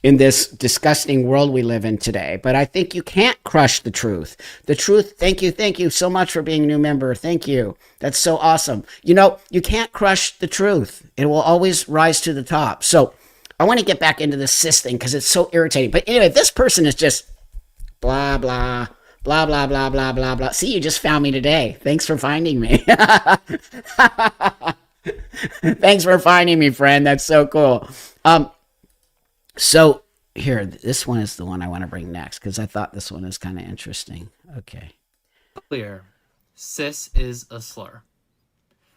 in this disgusting world we live in today. But I think you can't crush the truth. The truth, thank you so much for being a new member. Thank you. That's so awesome. You can't crush the truth. It will always rise to the top. So I want to get back into the cis thing because it's so irritating. But anyway, this person is just blah, blah, blah, blah, blah, blah, blah, blah. See, you just found me today. Thanks for finding me. Thanks for finding me, friend. That's so cool. So here, this one is the one I want to bring next because I thought this one is kind of interesting. Okay. Clear. Cis is a slur.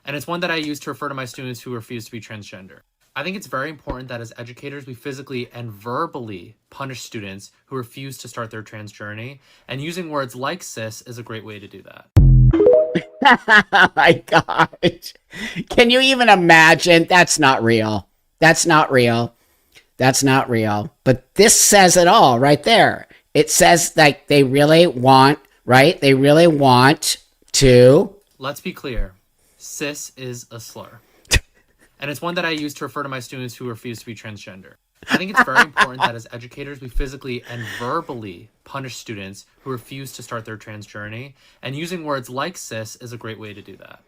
And it's one that I use to refer to my students who refuse to be transgender. I think it's very important that as educators, we physically and verbally punish students who refuse to start their trans journey. And using words like cis is a great way to do that. Oh my gosh. Can you even imagine? That's not real. That's not real. That's not real. But this says it all right there. It says like they really want, right? They really want to. Let's be clear. Cis is a slur. And it's one that I use to refer to my students who refuse to be transgender. I think it's very important that as educators, we physically and verbally punish students who refuse to start their trans journey. And using words like cis is a great way to do that.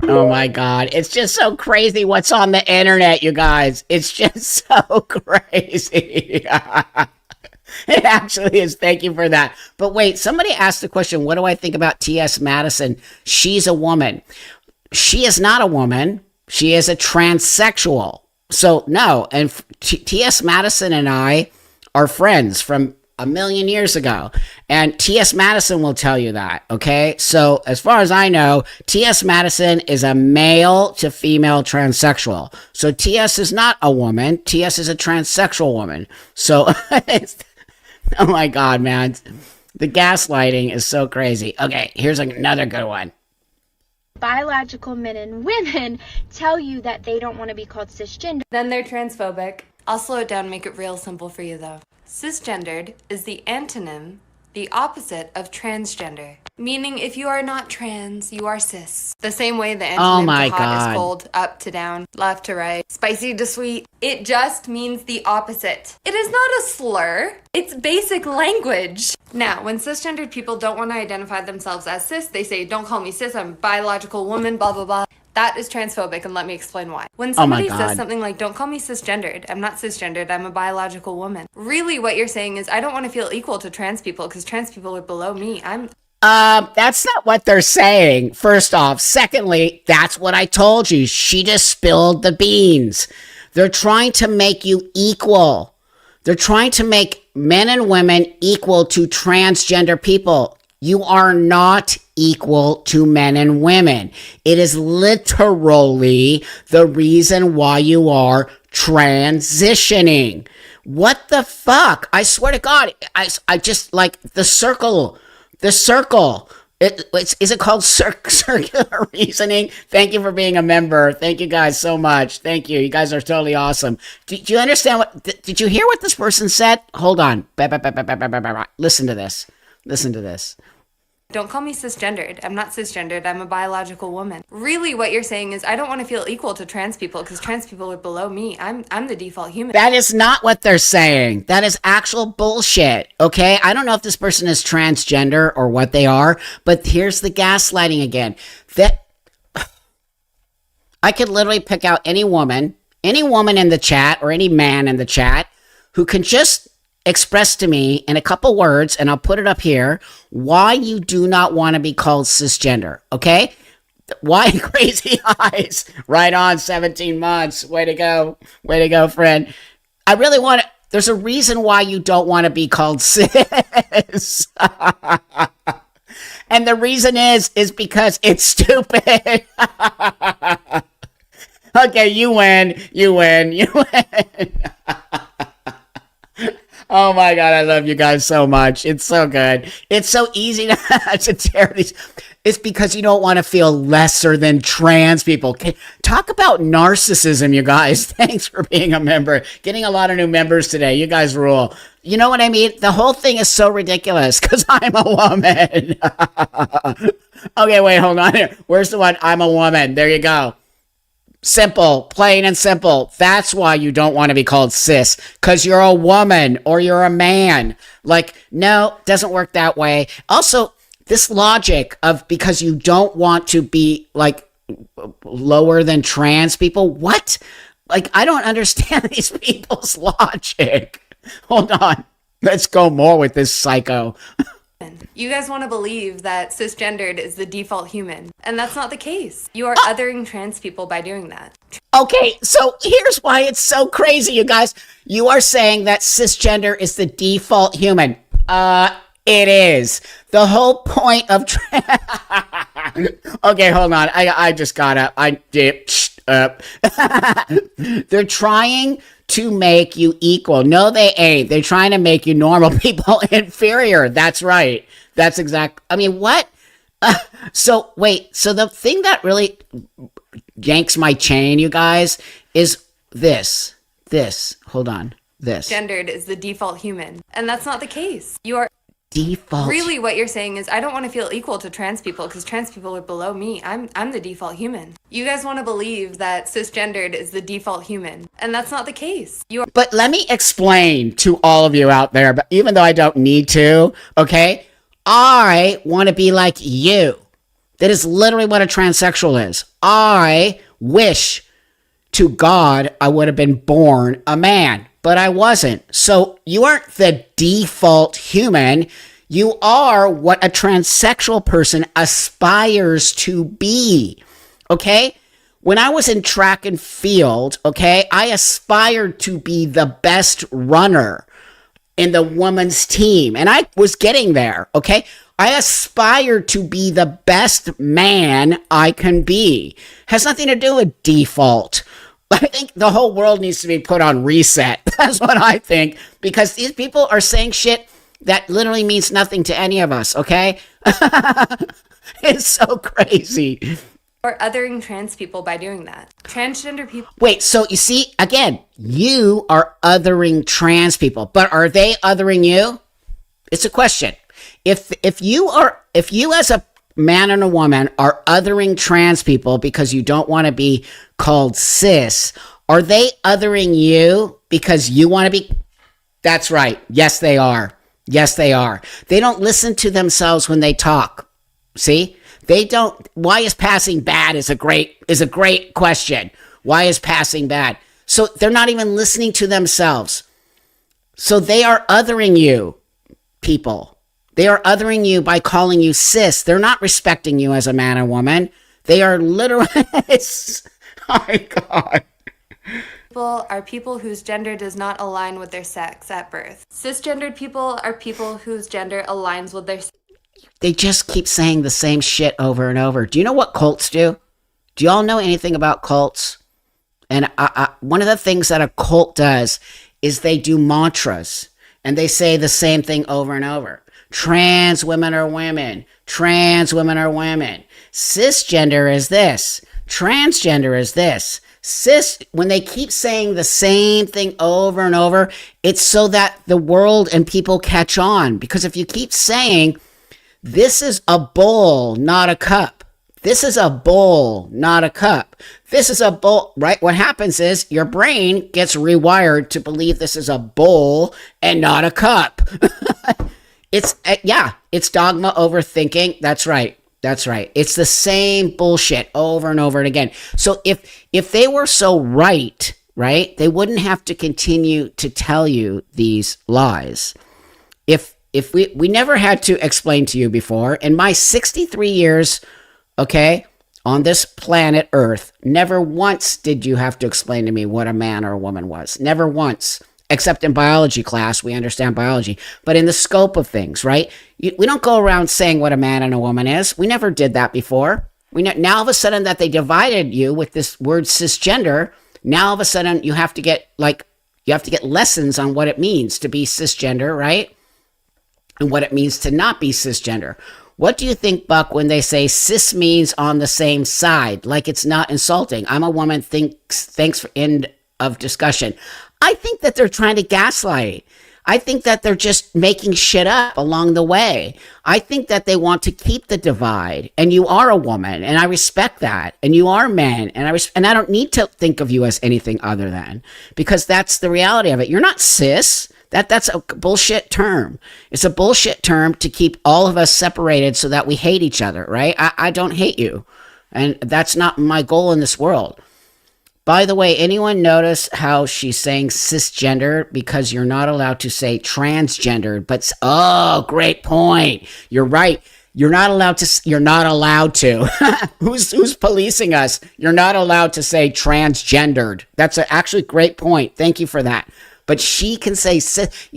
Oh my God. It's just so crazy what's on the internet, you guys. It's just so crazy. It actually is. Thank you for that. But wait, somebody asked the question, what do I think about T.S. Madison? She's a woman. She is not a woman. She is a transsexual. So no. And T.S. Madison and I are friends from a million years ago. And T.S. Madison will tell you that, okay? So as far as I know, T.S. Madison is a male to female transsexual. So T.S. is not a woman. T.S. is a transsexual woman. So, oh my God, man. The gaslighting is so crazy. Okay, here's another good one. Biological men and women tell you that they don't want to be called cisgender. Then they're transphobic. I'll slow it down and make it real simple for you though. Cisgendered is the antonym, the opposite of transgender. Meaning if you are not trans, you are cis. The same way the antonym to hot is cold, up to down, left to right, spicy to sweet. It just means the opposite. It is not a slur. It's basic language. Now, when cisgendered people don't want to identify themselves as cis, they say, don't call me cis, I'm a biological woman, blah, blah, blah. That is transphobic, and let me explain why. When somebody says something like, don't call me cisgendered, I'm not cisgendered, I'm a biological woman. Really what you're saying is, I don't want to feel equal to trans people, because trans people are below me. That's not what they're saying, first off. Secondly, that's what I told you. She just spilled the beans. They're trying to make you equal. They're trying to make men and women equal to transgender people. You are not equal to men and women. It is literally the reason why you are transitioning. What the fuck? I swear to God, I just like the circle. Is it called circular reasoning? Thank you for being a member. Thank you guys so much. Thank you. You guys are totally awesome. Do you understand did you hear what this person said? Hold on. Listen to this. Listen to this. Don't call me cisgendered. I'm not cisgendered. I'm a biological woman. Really what you're saying is I don't want to feel equal to trans people because trans people are below me. I'm the default human. That is not what they're saying. That is actual bullshit. Okay? I don't know if this person is transgender or what they are, but here's the gaslighting again. That I could literally pick out any woman in the chat or any man in the chat who can just express to me in a couple words, and I'll put it up here, why you do not want to be called cisgender, okay? Why crazy eyes? Right on, 17 months. Way to go, friend. I really want to, there's a reason why you don't want to be called cis. And the reason is because it's stupid. Okay, you win. Oh my God, I love you guys so much. It's so good. It's so easy to tear these. It's because you don't want to feel lesser than trans people. Okay, talk about narcissism, you guys. Thanks for being a member. Getting a lot of new members today. You guys rule. You know what I mean? The whole thing is so ridiculous because I'm a woman. Okay, wait, hold on here. Where's the one? I'm a woman. There you go. Simple, plain and simple. That's why you don't want to be called cis, because you're a woman or you're a man. Like, no, doesn't work that way. Also, this logic of because you don't want to be like lower than trans people, what? Like, I don't understand these people's logic. Hold on. Let's go more with this psycho. You guys want to believe that cisgendered is the default human, and that's not the case. You are othering trans people by doing that. Okay, so here's why it's so crazy, you guys. You are saying that cisgender is the default human. It is. The whole point of okay, hold on. I just got up. I dipped up. They're trying to make you equal. No, they ain't. They're trying to make you normal people inferior. That's right. That's exact. I mean, what? So wait. So the thing that really yanks my chain, you guys, is this. Hold on. This. Gendered is the default human, and that's not the case. You are default. Really what you're saying is I don't want to feel equal to trans people because trans people are below me. I'm the default human. You guys want to believe that cisgendered is the default human, and that's not the case. But let me explain to all of you out there, but even though I don't need to, okay? I want to be like you. That is literally what a transsexual is. I wish to God I would have been born a man, but I wasn't. So you aren't the default human. You are what a transsexual person aspires to be. Okay? When I was in track and field, okay, I aspired to be the best runner. in the woman's team. And I was getting there, okay? I aspire to be the best man I can be. Has nothing to do with default. I think the whole world needs to be put on reset. That's what I think. Because these people are saying shit that literally means nothing to any of us, okay? It's so crazy. Or othering trans people by doing that. Transgender people. Wait, so you see, again, you are othering trans people, but are they othering you? It's a question. If you as a man and a woman are othering trans people because you don't want to be called cis, are they othering you because you want to be? That's right. Yes, they are. Yes, they are. They don't listen to themselves when they talk. See? They don't. Why is passing bad is a great question. Why is passing bad? So they're not even listening to themselves. So they are othering you, people. They are othering you by calling you cis. They're not respecting you as a man or woman. They are literally. Oh my God. People are people whose gender does not align with their sex at birth. Cisgendered people are people whose gender aligns with their sex. They just keep saying the same shit over and over. Do you know what cults do? Do y'all know anything about cults? And one of the things that a cult does is they do mantras. And they say the same thing over and over. Trans women are women. Trans women are women. Cisgender is this. Transgender is this. Cis, when they keep saying the same thing over and over, it's so that the world and people catch on. Because if you keep saying, this is a bowl, not a cup. This is a bowl, not a cup. This is a bowl, right? What happens is your brain gets rewired to believe this is a bowl and not a cup. It's dogma overthinking. That's right. That's right. It's the same bullshit over and over and again. So if they were so right, they wouldn't have to continue to tell you these lies. If we never had to explain to you before, in my 63 years, okay, on this planet Earth, never once did you have to explain to me what a man or a woman was. Never once. Except in biology class, we understand biology. But in the scope of things, right? We don't go around saying what a man and a woman is. We never did that before. Now all of a sudden that they divided you with this word cisgender, now all of a sudden you have to get lessons on what it means to be cisgender, right? And what it means to not be cisgender. What do you think, Buck, when they say cis means on the same side? Like it's not insulting. I'm a woman, thanks for end of discussion. I think that they're trying to gaslight. I think that they're just making shit up along the way. I think that they want to keep the divide. And you are a woman, and I respect that. And you are men, and I don't need to think of you as anything other than, because that's the reality of it. You're not cis. That's a bullshit term. It's a bullshit term to keep all of us separated so that we hate each other, right? I don't hate you. And that's not my goal in this world. By the way, anyone notice how she's saying cisgender because you're not allowed to say transgendered? But oh, great point. You're right. You're not allowed to. You're not allowed to. Who's policing us? You're not allowed to say transgendered. That's actually great point. Thank you for that. But she can say cis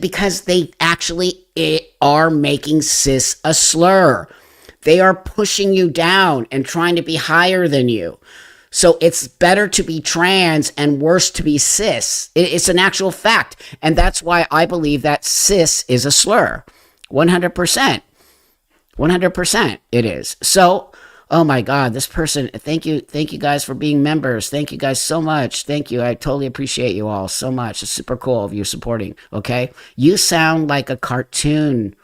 because they actually are making cis a slur. They are pushing you down and trying to be higher than you. So it's better to be trans and worse to be cis. It's an actual fact. And that's why I believe that cis is a slur. 100%. 100% it is. So, oh my God, this person, thank you guys for being members. Thank you guys so much. Thank you. I totally appreciate you all so much. It's super cool of you supporting, okay? You sound like a cartoon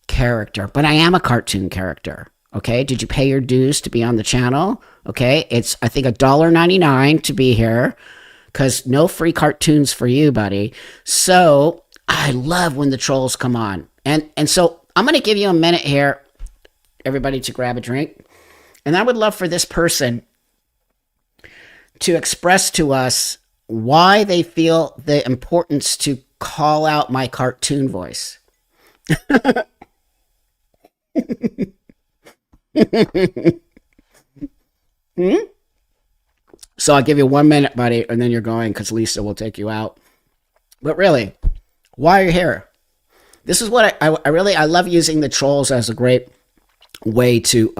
character, but I am a cartoon character. Okay, did you pay your dues to be on the channel? Okay, it's I think $1.99 to be here, because no free cartoons for you, buddy. So I love when the trolls come on, and so I'm gonna give you a minute here, everybody, to grab a drink, and I would love for this person to express to us why they feel the importance to call out my cartoon voice. So I'll give you 1 minute, buddy, and then you're going because Lisa will take you out. But really, why are you here? This is what I love using the trolls as a great way to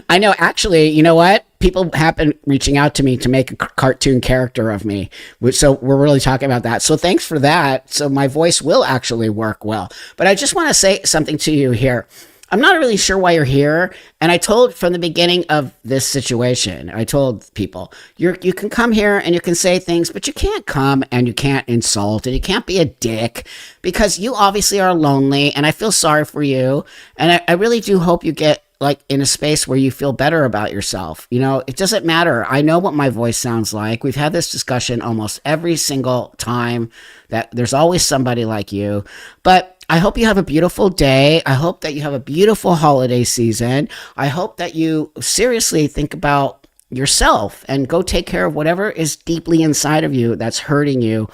I know, actually, you know what? People have been reaching out to me to make a cartoon character of me. So we're really talking about that. So thanks for that. So my voice will actually work well. But I just want to say something to you here. I'm not really sure why you're here. And I told from the beginning of this situation, I told people, you can come here and you can say things, but you can't come and you can't insult and you can't be a dick because you obviously are lonely and I feel sorry for you. And I really do hope you get like in a space where you feel better about yourself. You know, it doesn't matter. I know what my voice sounds like. We've had this discussion almost every single time that there's always somebody like you. But I hope you have a beautiful day. I hope that you have a beautiful holiday season. I hope that you seriously think about yourself and go take care of whatever is deeply inside of you that's hurting you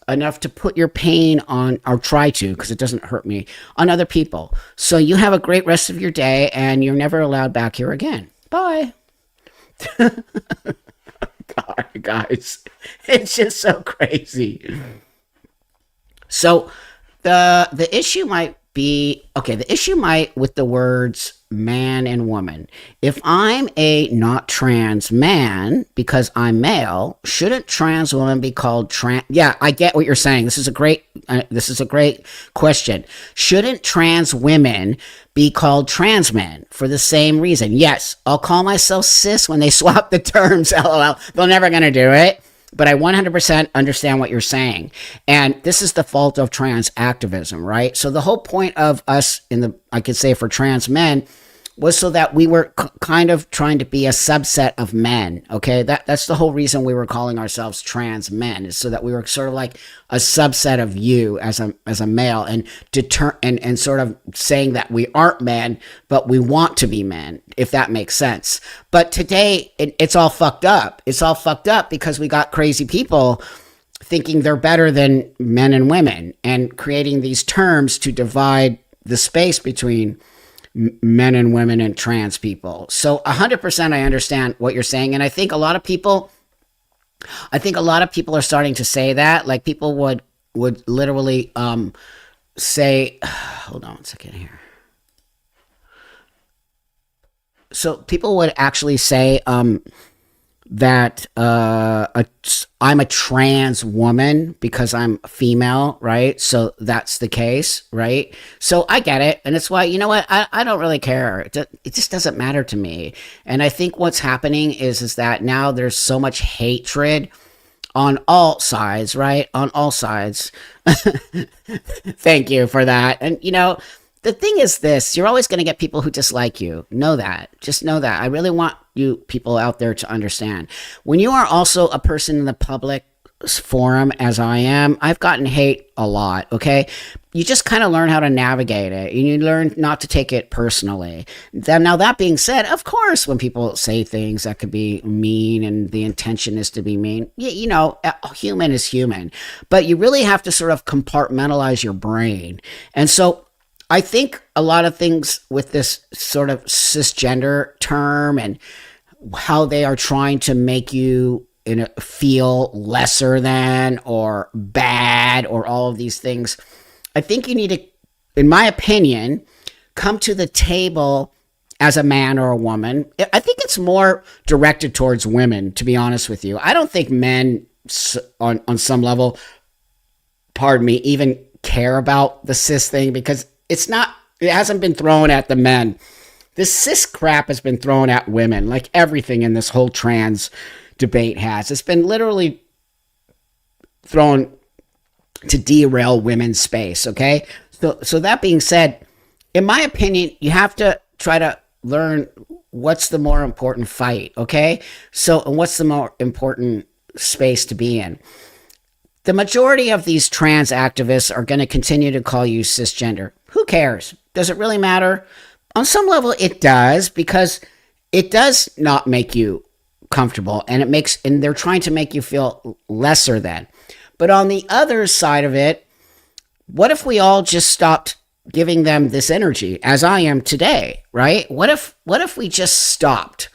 enough to put your pain on, or try to, because it doesn't hurt me, on other people. So you have a great rest of your day, and you're never allowed back here again. Bye. God, guys, it's just so crazy. So the issue might be, okay, the issue might with the words man and woman. If I'm a not trans man because I'm male, shouldn't trans women be called trans? Yeah, I get what you're saying. This is a great question. Shouldn't trans women be called trans men for the same reason? Yes, I'll call myself cis when they swap the terms. LOL. They're never gonna do it. But I 100% understand what you're saying. And this is the fault of trans activism, right? So the whole point of us I could say for trans men was so that we were kind of trying to be a subset of men, okay? That's the whole reason we were calling ourselves trans men, is so that we were sort of like a subset of you as a male, and and sort of saying that we aren't men, but we want to be men, if that makes sense. But today, it's all fucked up. It's all fucked up because we got crazy people thinking they're better than men and women and creating these terms to divide the space between men and women and trans people. So 100% I understand what you're saying. And I think a lot of people are starting to say that. Like people would literally say, hold on one second here. So people would actually say that I'm a trans woman because I'm female, right? So that's the case, right? So I get it. And it's why, you know what? I don't really care. It just doesn't matter to me. And I think what's happening is that now there's so much hatred on all sides, right? On all sides. Thank you for that. And, you know, the thing is this, you're always going to get people who dislike you. Know that. Just know that. I really want you people out there to understand. When you are also a person in the public forum, as I am, I've gotten hate a lot, okay? You just kind of learn how to navigate it, and you learn not to take it personally. Now, that being said, of course, when people say things that could be mean and the intention is to be mean, you know, human is human. But you really have to sort of compartmentalize your brain. And so I think a lot of things with this sort of cisgender term and how they are trying to make you feel lesser than or bad or all of these things, I think you need to, in my opinion, come to the table as a man or a woman. I think it's more directed towards women, to be honest with you. I don't think men on some level, pardon me, even care about the cis thing because it hasn't been thrown at the men. This cis crap has been thrown at women, like everything in this whole trans debate has. It's been literally thrown to derail women's space, okay? So that being said, in my opinion, you have to try to learn what's the more important fight, okay? So, and what's the more important space to be in? The majority of these trans activists are going to continue to call you cisgender. Who cares? Does it really matter? On some level, it does, because it does not make you comfortable, and they're trying to make you feel lesser than. But on the other side of it, what if we all just stopped giving them this energy, as I am today, right? What if we just stopped?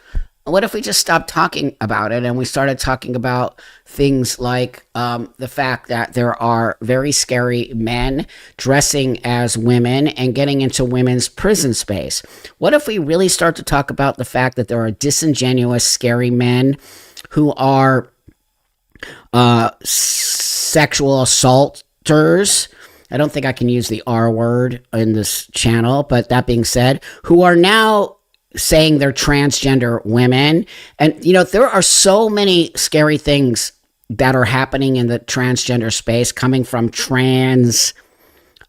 what if we just stopped talking about it and we started talking about things like the fact that there are very scary men dressing as women and getting into women's prison space? What if we really start to talk about the fact that there are disingenuous, scary men who are sexual assaulters? I don't think I can use the R word in this channel, but that being said, who are now saying they're transgender women. And, there are so many scary things that are happening in the transgender space coming from trans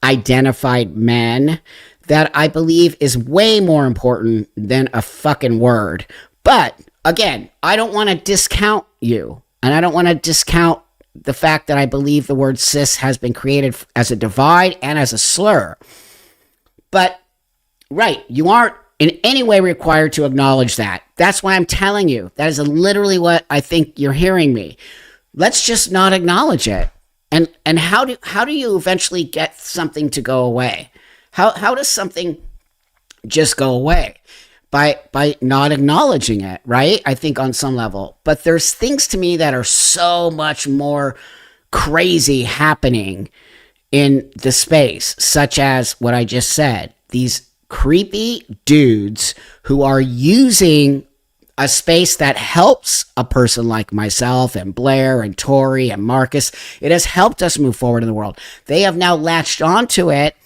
identified men that I believe is way more important than a fucking word. But again, I don't want to discount you, and I don't want to discount the fact that I believe the word cis has been created as a divide and as a slur. But, right, you aren't in any way required to acknowledge that. That's why I'm telling you. That is literally what I think you're hearing me. Let's just not acknowledge it. And how do you eventually get something to go away? How does something just go away? By not acknowledging it, right? I think on some level. But there's things to me that are so much more crazy happening in the space, such as what I just said. These creepy dudes who are using a space that helps a person like myself and Blair and Tori and Marcus. It has helped us move forward in the world. They have now latched onto it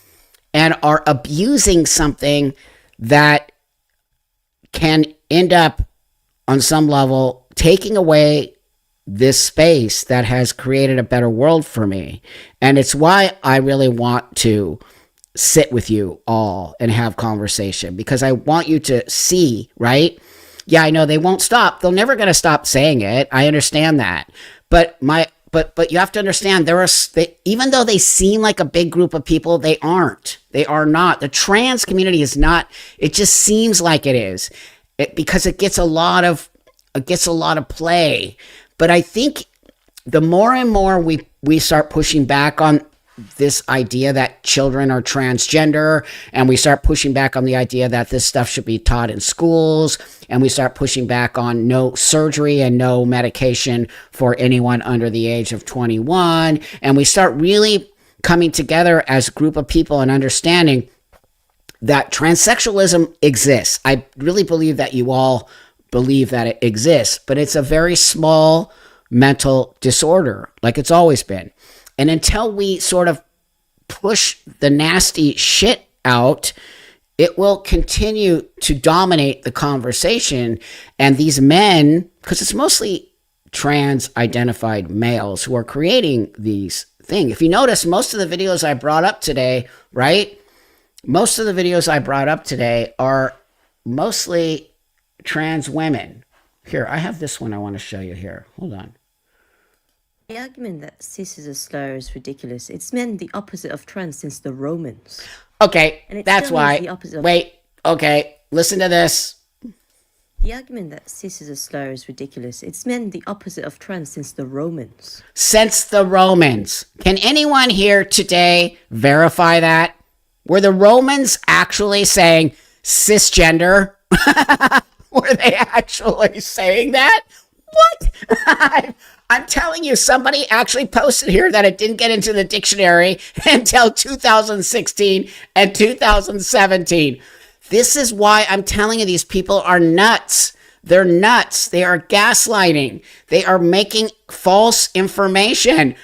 and are abusing something that can end up on some level taking away this space that has created a better world for me. And it's why I really want to sit with you all and have conversation, because I want you to see, right? Yeah, I know they won't stop. They're never going to stop saying it. I understand that. But you have to understand even though they seem like a big group of people, they aren't. They are not. The trans community is not. It just seems like it is. Because it gets a lot of play. But I think the more and more we start pushing back on this idea that children are transgender, and we start pushing back on the idea that this stuff should be taught in schools, and we start pushing back on no surgery and no medication for anyone under the age of 21, and we start really coming together as a group of people and understanding that transsexualism exists. I really believe that you all believe that it exists, but it's a very small mental disorder, like it's always been. And until we sort of push the nasty shit out, it will continue to dominate the conversation. And these men, because it's mostly trans-identified males who are creating these things. If you notice, most of the videos I brought up today, right? Most of the videos I brought up today are mostly trans women. Here, I have this one I want to show you here. Hold on. The argument that cis is a slur is ridiculous. It's meant the opposite of trans since the Romans. Okay, that's why. Wait, okay, listen to this. The argument that cis is a slur is ridiculous. It's meant the opposite of trans since the Romans. Since the Romans. Can anyone here today verify that? Were the Romans actually saying cisgender? Were they actually saying that? What? I'm telling you, somebody actually posted here that it didn't get into the dictionary until 2016 and 2017. This is why I'm telling you, these people are nuts. They're nuts. They are gaslighting. They are making false information.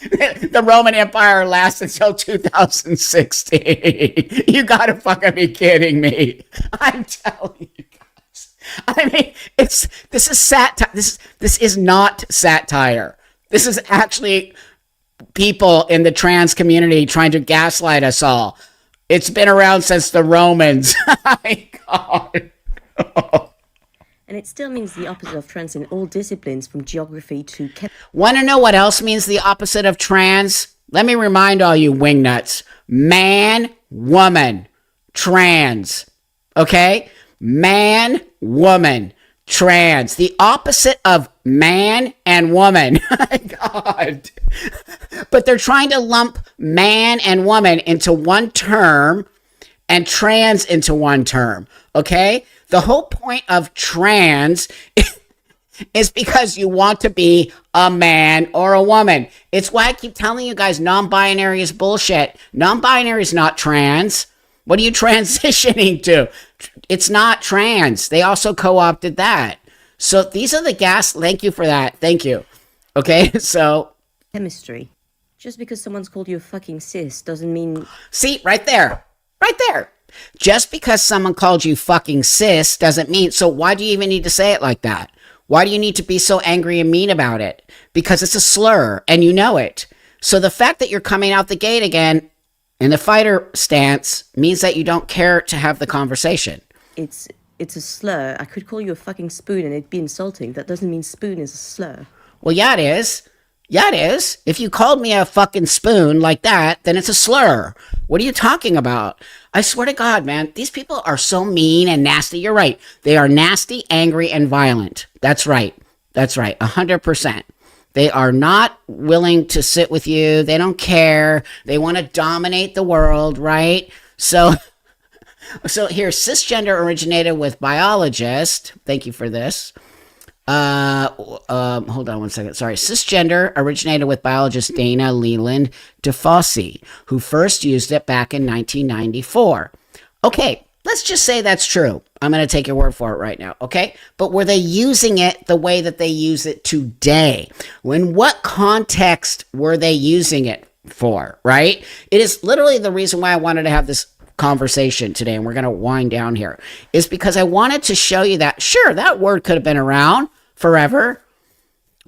The Roman Empire lasts until 2016. You gotta fucking be kidding me. I'm telling you guys. I mean, this is satire. This is not satire. This is actually people in the trans community trying to gaslight us all. It's been around since the Romans. My God. And it still means the opposite of trans in all disciplines, from geography to Want to know what else means the opposite of trans? Let me remind all you wingnuts. Man, woman, trans. Okay? Man, woman, trans. The opposite of man and woman. My God. But they're trying to lump man and woman into one term and trans into one term. Okay? The whole point of trans is because you want to be a man or a woman. It's why I keep telling you guys non-binary is bullshit. Non-binary is not trans. What are you transitioning to? It's not trans. They also co-opted that. So these are the gas. Thank you for that. Thank you. Okay, so. Chemistry. Just because someone's called you a fucking cis doesn't mean... See, right there. Right there. Just because someone called you fucking cis doesn't mean... So why do you even need to say it like that? Why do you need to be so angry and mean about it? Because it's a slur, and you know it. So the fact that you're coming out the gate again in the fighter stance means that you don't care to have the conversation. It's a slur. I could call you a fucking spoon and it'd be insulting. That doesn't mean spoon is a slur. Well, yeah, it is. Yeah, it is. If you called me a fucking spoon like that, then it's a slur. What are you talking about? I swear to God, man, these people are so mean and nasty. You're right. They are nasty, angry, and violent. That's right. That's right. 100%. They are not willing to sit with you. They don't care. They want to dominate the world, right? So here, cisgender originated with biologist. Thank you for this. Hold on one second. Sorry. Cisgender originated with biologist Dana Leland DeFosse, who first used it back in 1994. Okay, let's just say that's true. I'm going to take your word for it right now, okay? But were they using it the way that they use it today? In what context were they using it for, right? It is literally the reason why I wanted to have this conversation today, and we're going to wind down here, is because I wanted to show you that, sure, that word could have been around forever,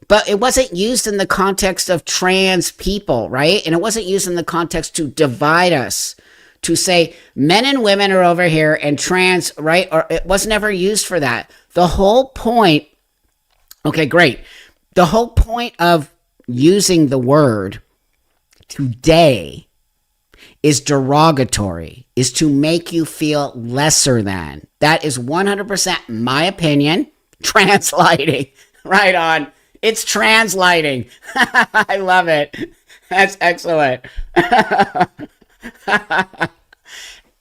but it wasn't used in the context of trans people, right? And it wasn't used in the context to divide us, to say men and women are over here and trans, right? Or it was never used for that. The whole point, okay, great. The whole point of using the word today is derogatory, is to make you feel lesser than. That is 100% my opinion. Translating. Right on. It's translating. I love it. That's excellent.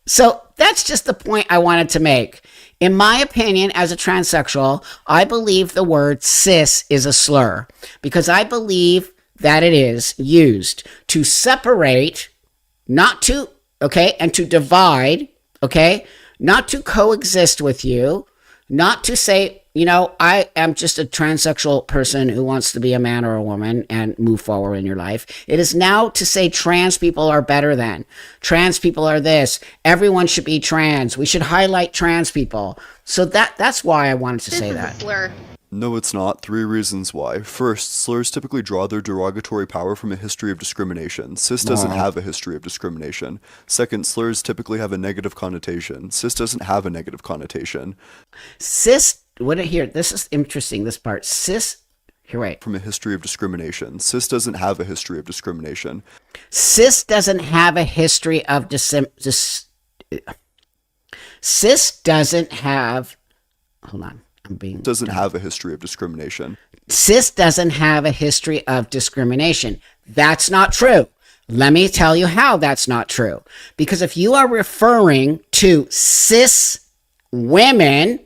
So that's just the point I wanted to make. In my opinion, as a transsexual, I believe the word cis is a slur because I believe that it is used to separate, not to, okay, and to divide, okay, not to coexist with you, not to say, you know, I am just a transsexual person who wants to be a man or a woman and move forward in your life. It is now to say trans people are better than. Trans people are this. Everyone should be trans. We should highlight trans people. So that's why I wanted to say that. Slur. No, it's not. 3 reasons why. First, slurs typically draw their derogatory power from a history of discrimination. Cis doesn't have a history of discrimination. Second, slurs typically have a negative connotation. Cis doesn't have a negative connotation. Cis, this is interesting, this part. Cis, here, wait. From a history of discrimination. Cis doesn't have a history of discrimination. Cis doesn't have a history of Cis doesn't have, hold on. Doesn't have a history of discrimination. Cis doesn't have a history of discrimination. That's not true. Let me tell you how that's not true. Because if you are referring to cis women,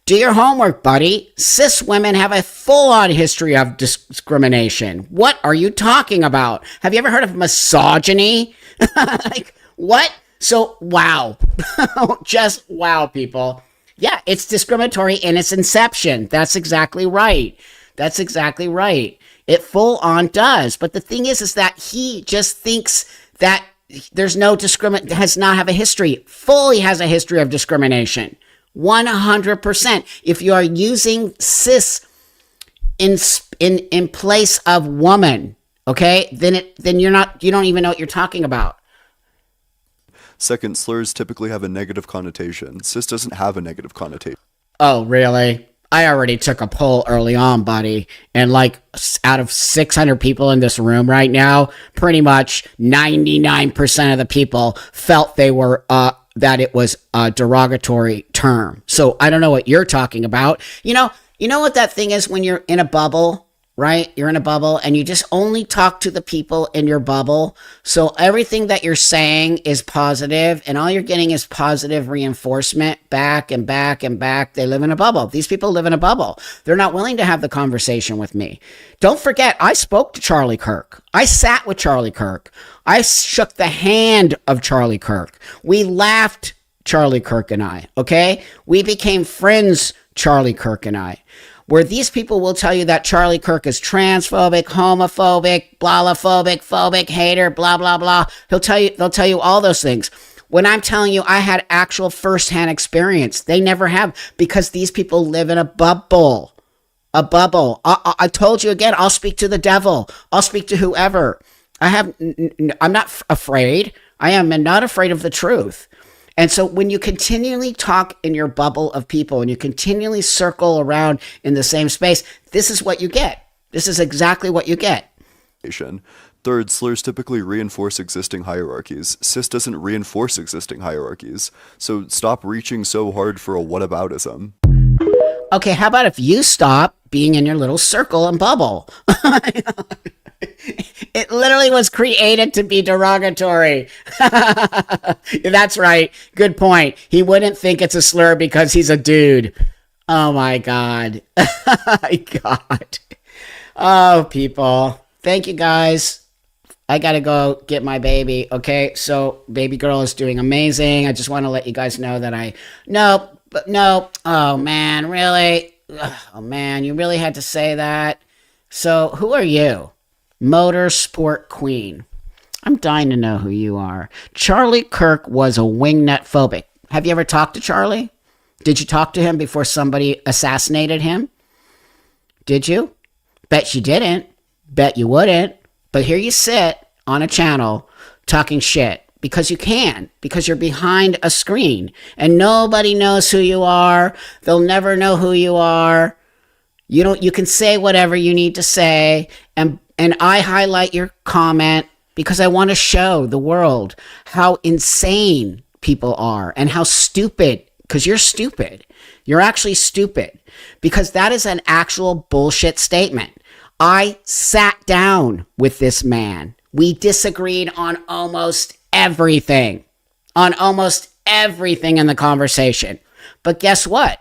do your homework, buddy. Cis women have a full-on history of discrimination. What are you talking about? Have you ever heard of misogyny? Like, what? So, wow. Just wow, people. Yeah, it's discriminatory in its inception. That's exactly right. That's exactly right. It full on does. But the thing is that he just thinks that there's no has not have a history. Fully has a history of discrimination. 100%. If you are using cis in place of woman, okay, then you don't even know what you're talking about. Second, slurs typically have a negative connotation. Cis doesn't have a negative connotation. Oh, really? I already took a poll early on, buddy. And like out of 600 people in this room right now, pretty much 99% of the people felt they were, that it was a derogatory term. So I don't know what you're talking about. You know what that thing is when you're in a bubble, right? You're in a bubble and you just only talk to the people in your bubble. So everything that you're saying is positive and all you're getting is positive reinforcement back and back and back. They live in a bubble. These people live in a bubble. They're not willing to have the conversation with me. Don't forget, I spoke to Charlie Kirk. I sat with Charlie Kirk. I shook the hand of Charlie Kirk. We laughed, Charlie Kirk and I, okay? We became friends, Charlie Kirk and I. Where these people will tell you that Charlie Kirk is transphobic, homophobic, blahophobic, phobic, hater, blah, blah, blah. They'll tell you all those things. When I'm telling you I had actual firsthand experience, they never have, because these people live in a bubble. A bubble. I told you again, I'll speak to the devil. I'll speak to whoever. I'm not afraid. I am not afraid of the truth. And so when you continually talk in your bubble of people and you continually circle around in the same space, this is what you get. This is exactly what you get. Third, slurs typically reinforce existing hierarchies. Cis doesn't reinforce existing hierarchies. So stop reaching so hard for a whataboutism. Okay, how about if you stop being in your little circle and bubble? It literally was created to be derogatory. That's right. Good point. He wouldn't think it's a slur because he's a dude. Oh my God. My God. Oh, people. Thank you guys. I gotta go get my baby. Okay, so baby girl is doing amazing. I just want to let you guys know that no. Oh man, really? Oh man, you really had to say that. So who are you? Motorsport Queen. I'm dying to know who you are. Charlie Kirk was a wingnut phobic. Have you ever talked to Charlie? Did you talk to him before somebody assassinated him? Did you? Bet you didn't. Bet you wouldn't. But here you sit on a channel talking shit because you can, because you're behind a screen and nobody knows who you are. They'll never know who you are. You can say whatever you need to say, and I highlight your comment because I want to show the world how insane people are and how stupid, because you're stupid. You're actually stupid, because that is an actual bullshit statement. I sat down with this man. We disagreed on almost everything. On almost everything in the conversation. But guess what?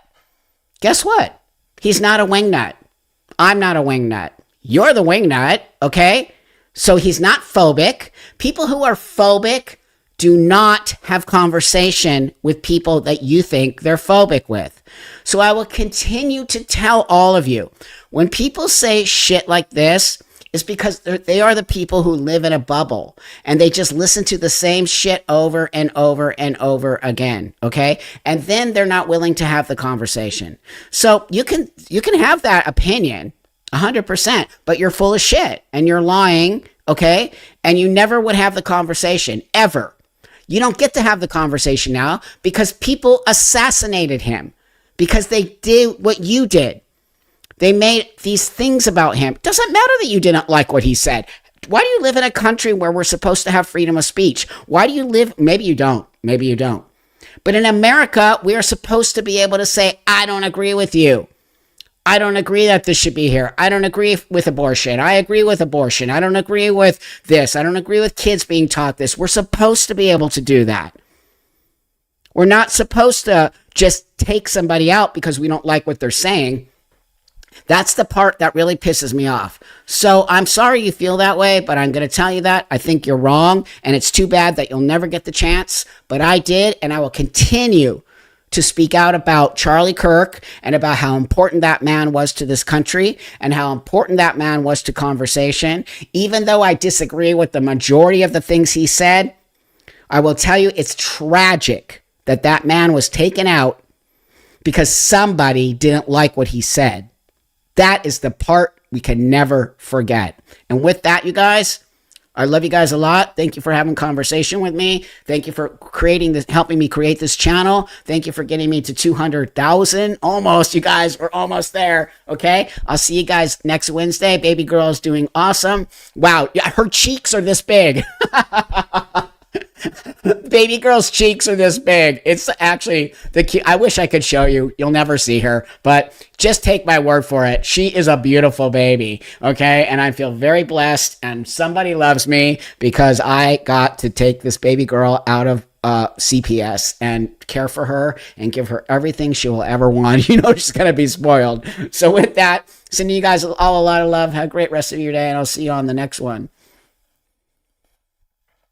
Guess what? He's not a wingnut. I'm not a wingnut. You're the wingnut, okay? So he's not phobic. People who are phobic do not have conversation with people that you think they're phobic with. So I will continue to tell all of you, when people say shit like this, it's because they are the people who live in a bubble and they just listen to the same shit over and over and over again, okay? And then they're not willing to have the conversation. So you can have that opinion 100%, but you're full of shit and you're lying, okay? And you never would have the conversation, ever. You don't get to have the conversation now because people assassinated him because they did what you did. They made these things about him. Doesn't matter that you didn't like what he said. Why do you live in a country where we're supposed to have freedom of speech? Why do you live? Maybe you don't. Maybe you don't. But in America, we are supposed to be able to say, I don't agree with you. I don't agree that this should be here. I don't agree with abortion. I agree with abortion. I don't agree with this. I don't agree with kids being taught this. We're supposed to be able to do that. We're not supposed to just take somebody out because we don't like what they're saying. That's the part that really pisses me off. So I'm sorry you feel that way, but I'm going to tell you that. I think you're wrong, and it's too bad that you'll never get the chance. But I did, and I will continue to speak out about Charlie Kirk and about how important that man was to this country and how important that man was to conversation. Even though I disagree with the majority of the things he said, I will tell you it's tragic that that man was taken out because somebody didn't like what he said. That is the part we can never forget. And with that, you guys, I love you guys a lot. Thank you for having conversation with me. Thank you for creating this, helping me create this channel. Thank you for getting me to 200,000. Almost, you guys. We're almost there. Okay. I'll see you guys next Wednesday. Baby girl is doing awesome. Wow. Her cheeks are this big. Baby girl's cheeks are this big. It's actually the cute. I wish I could show you. You'll never see her, but just take my word for it. She is a beautiful baby. Okay. And I feel very blessed, and somebody loves me because I got to take this baby girl out of CPS and care for her and give her everything she will ever want. She's going to be spoiled. So with that, sending you guys all a lot of love. Have a great rest of your day, and I'll see you on the next one.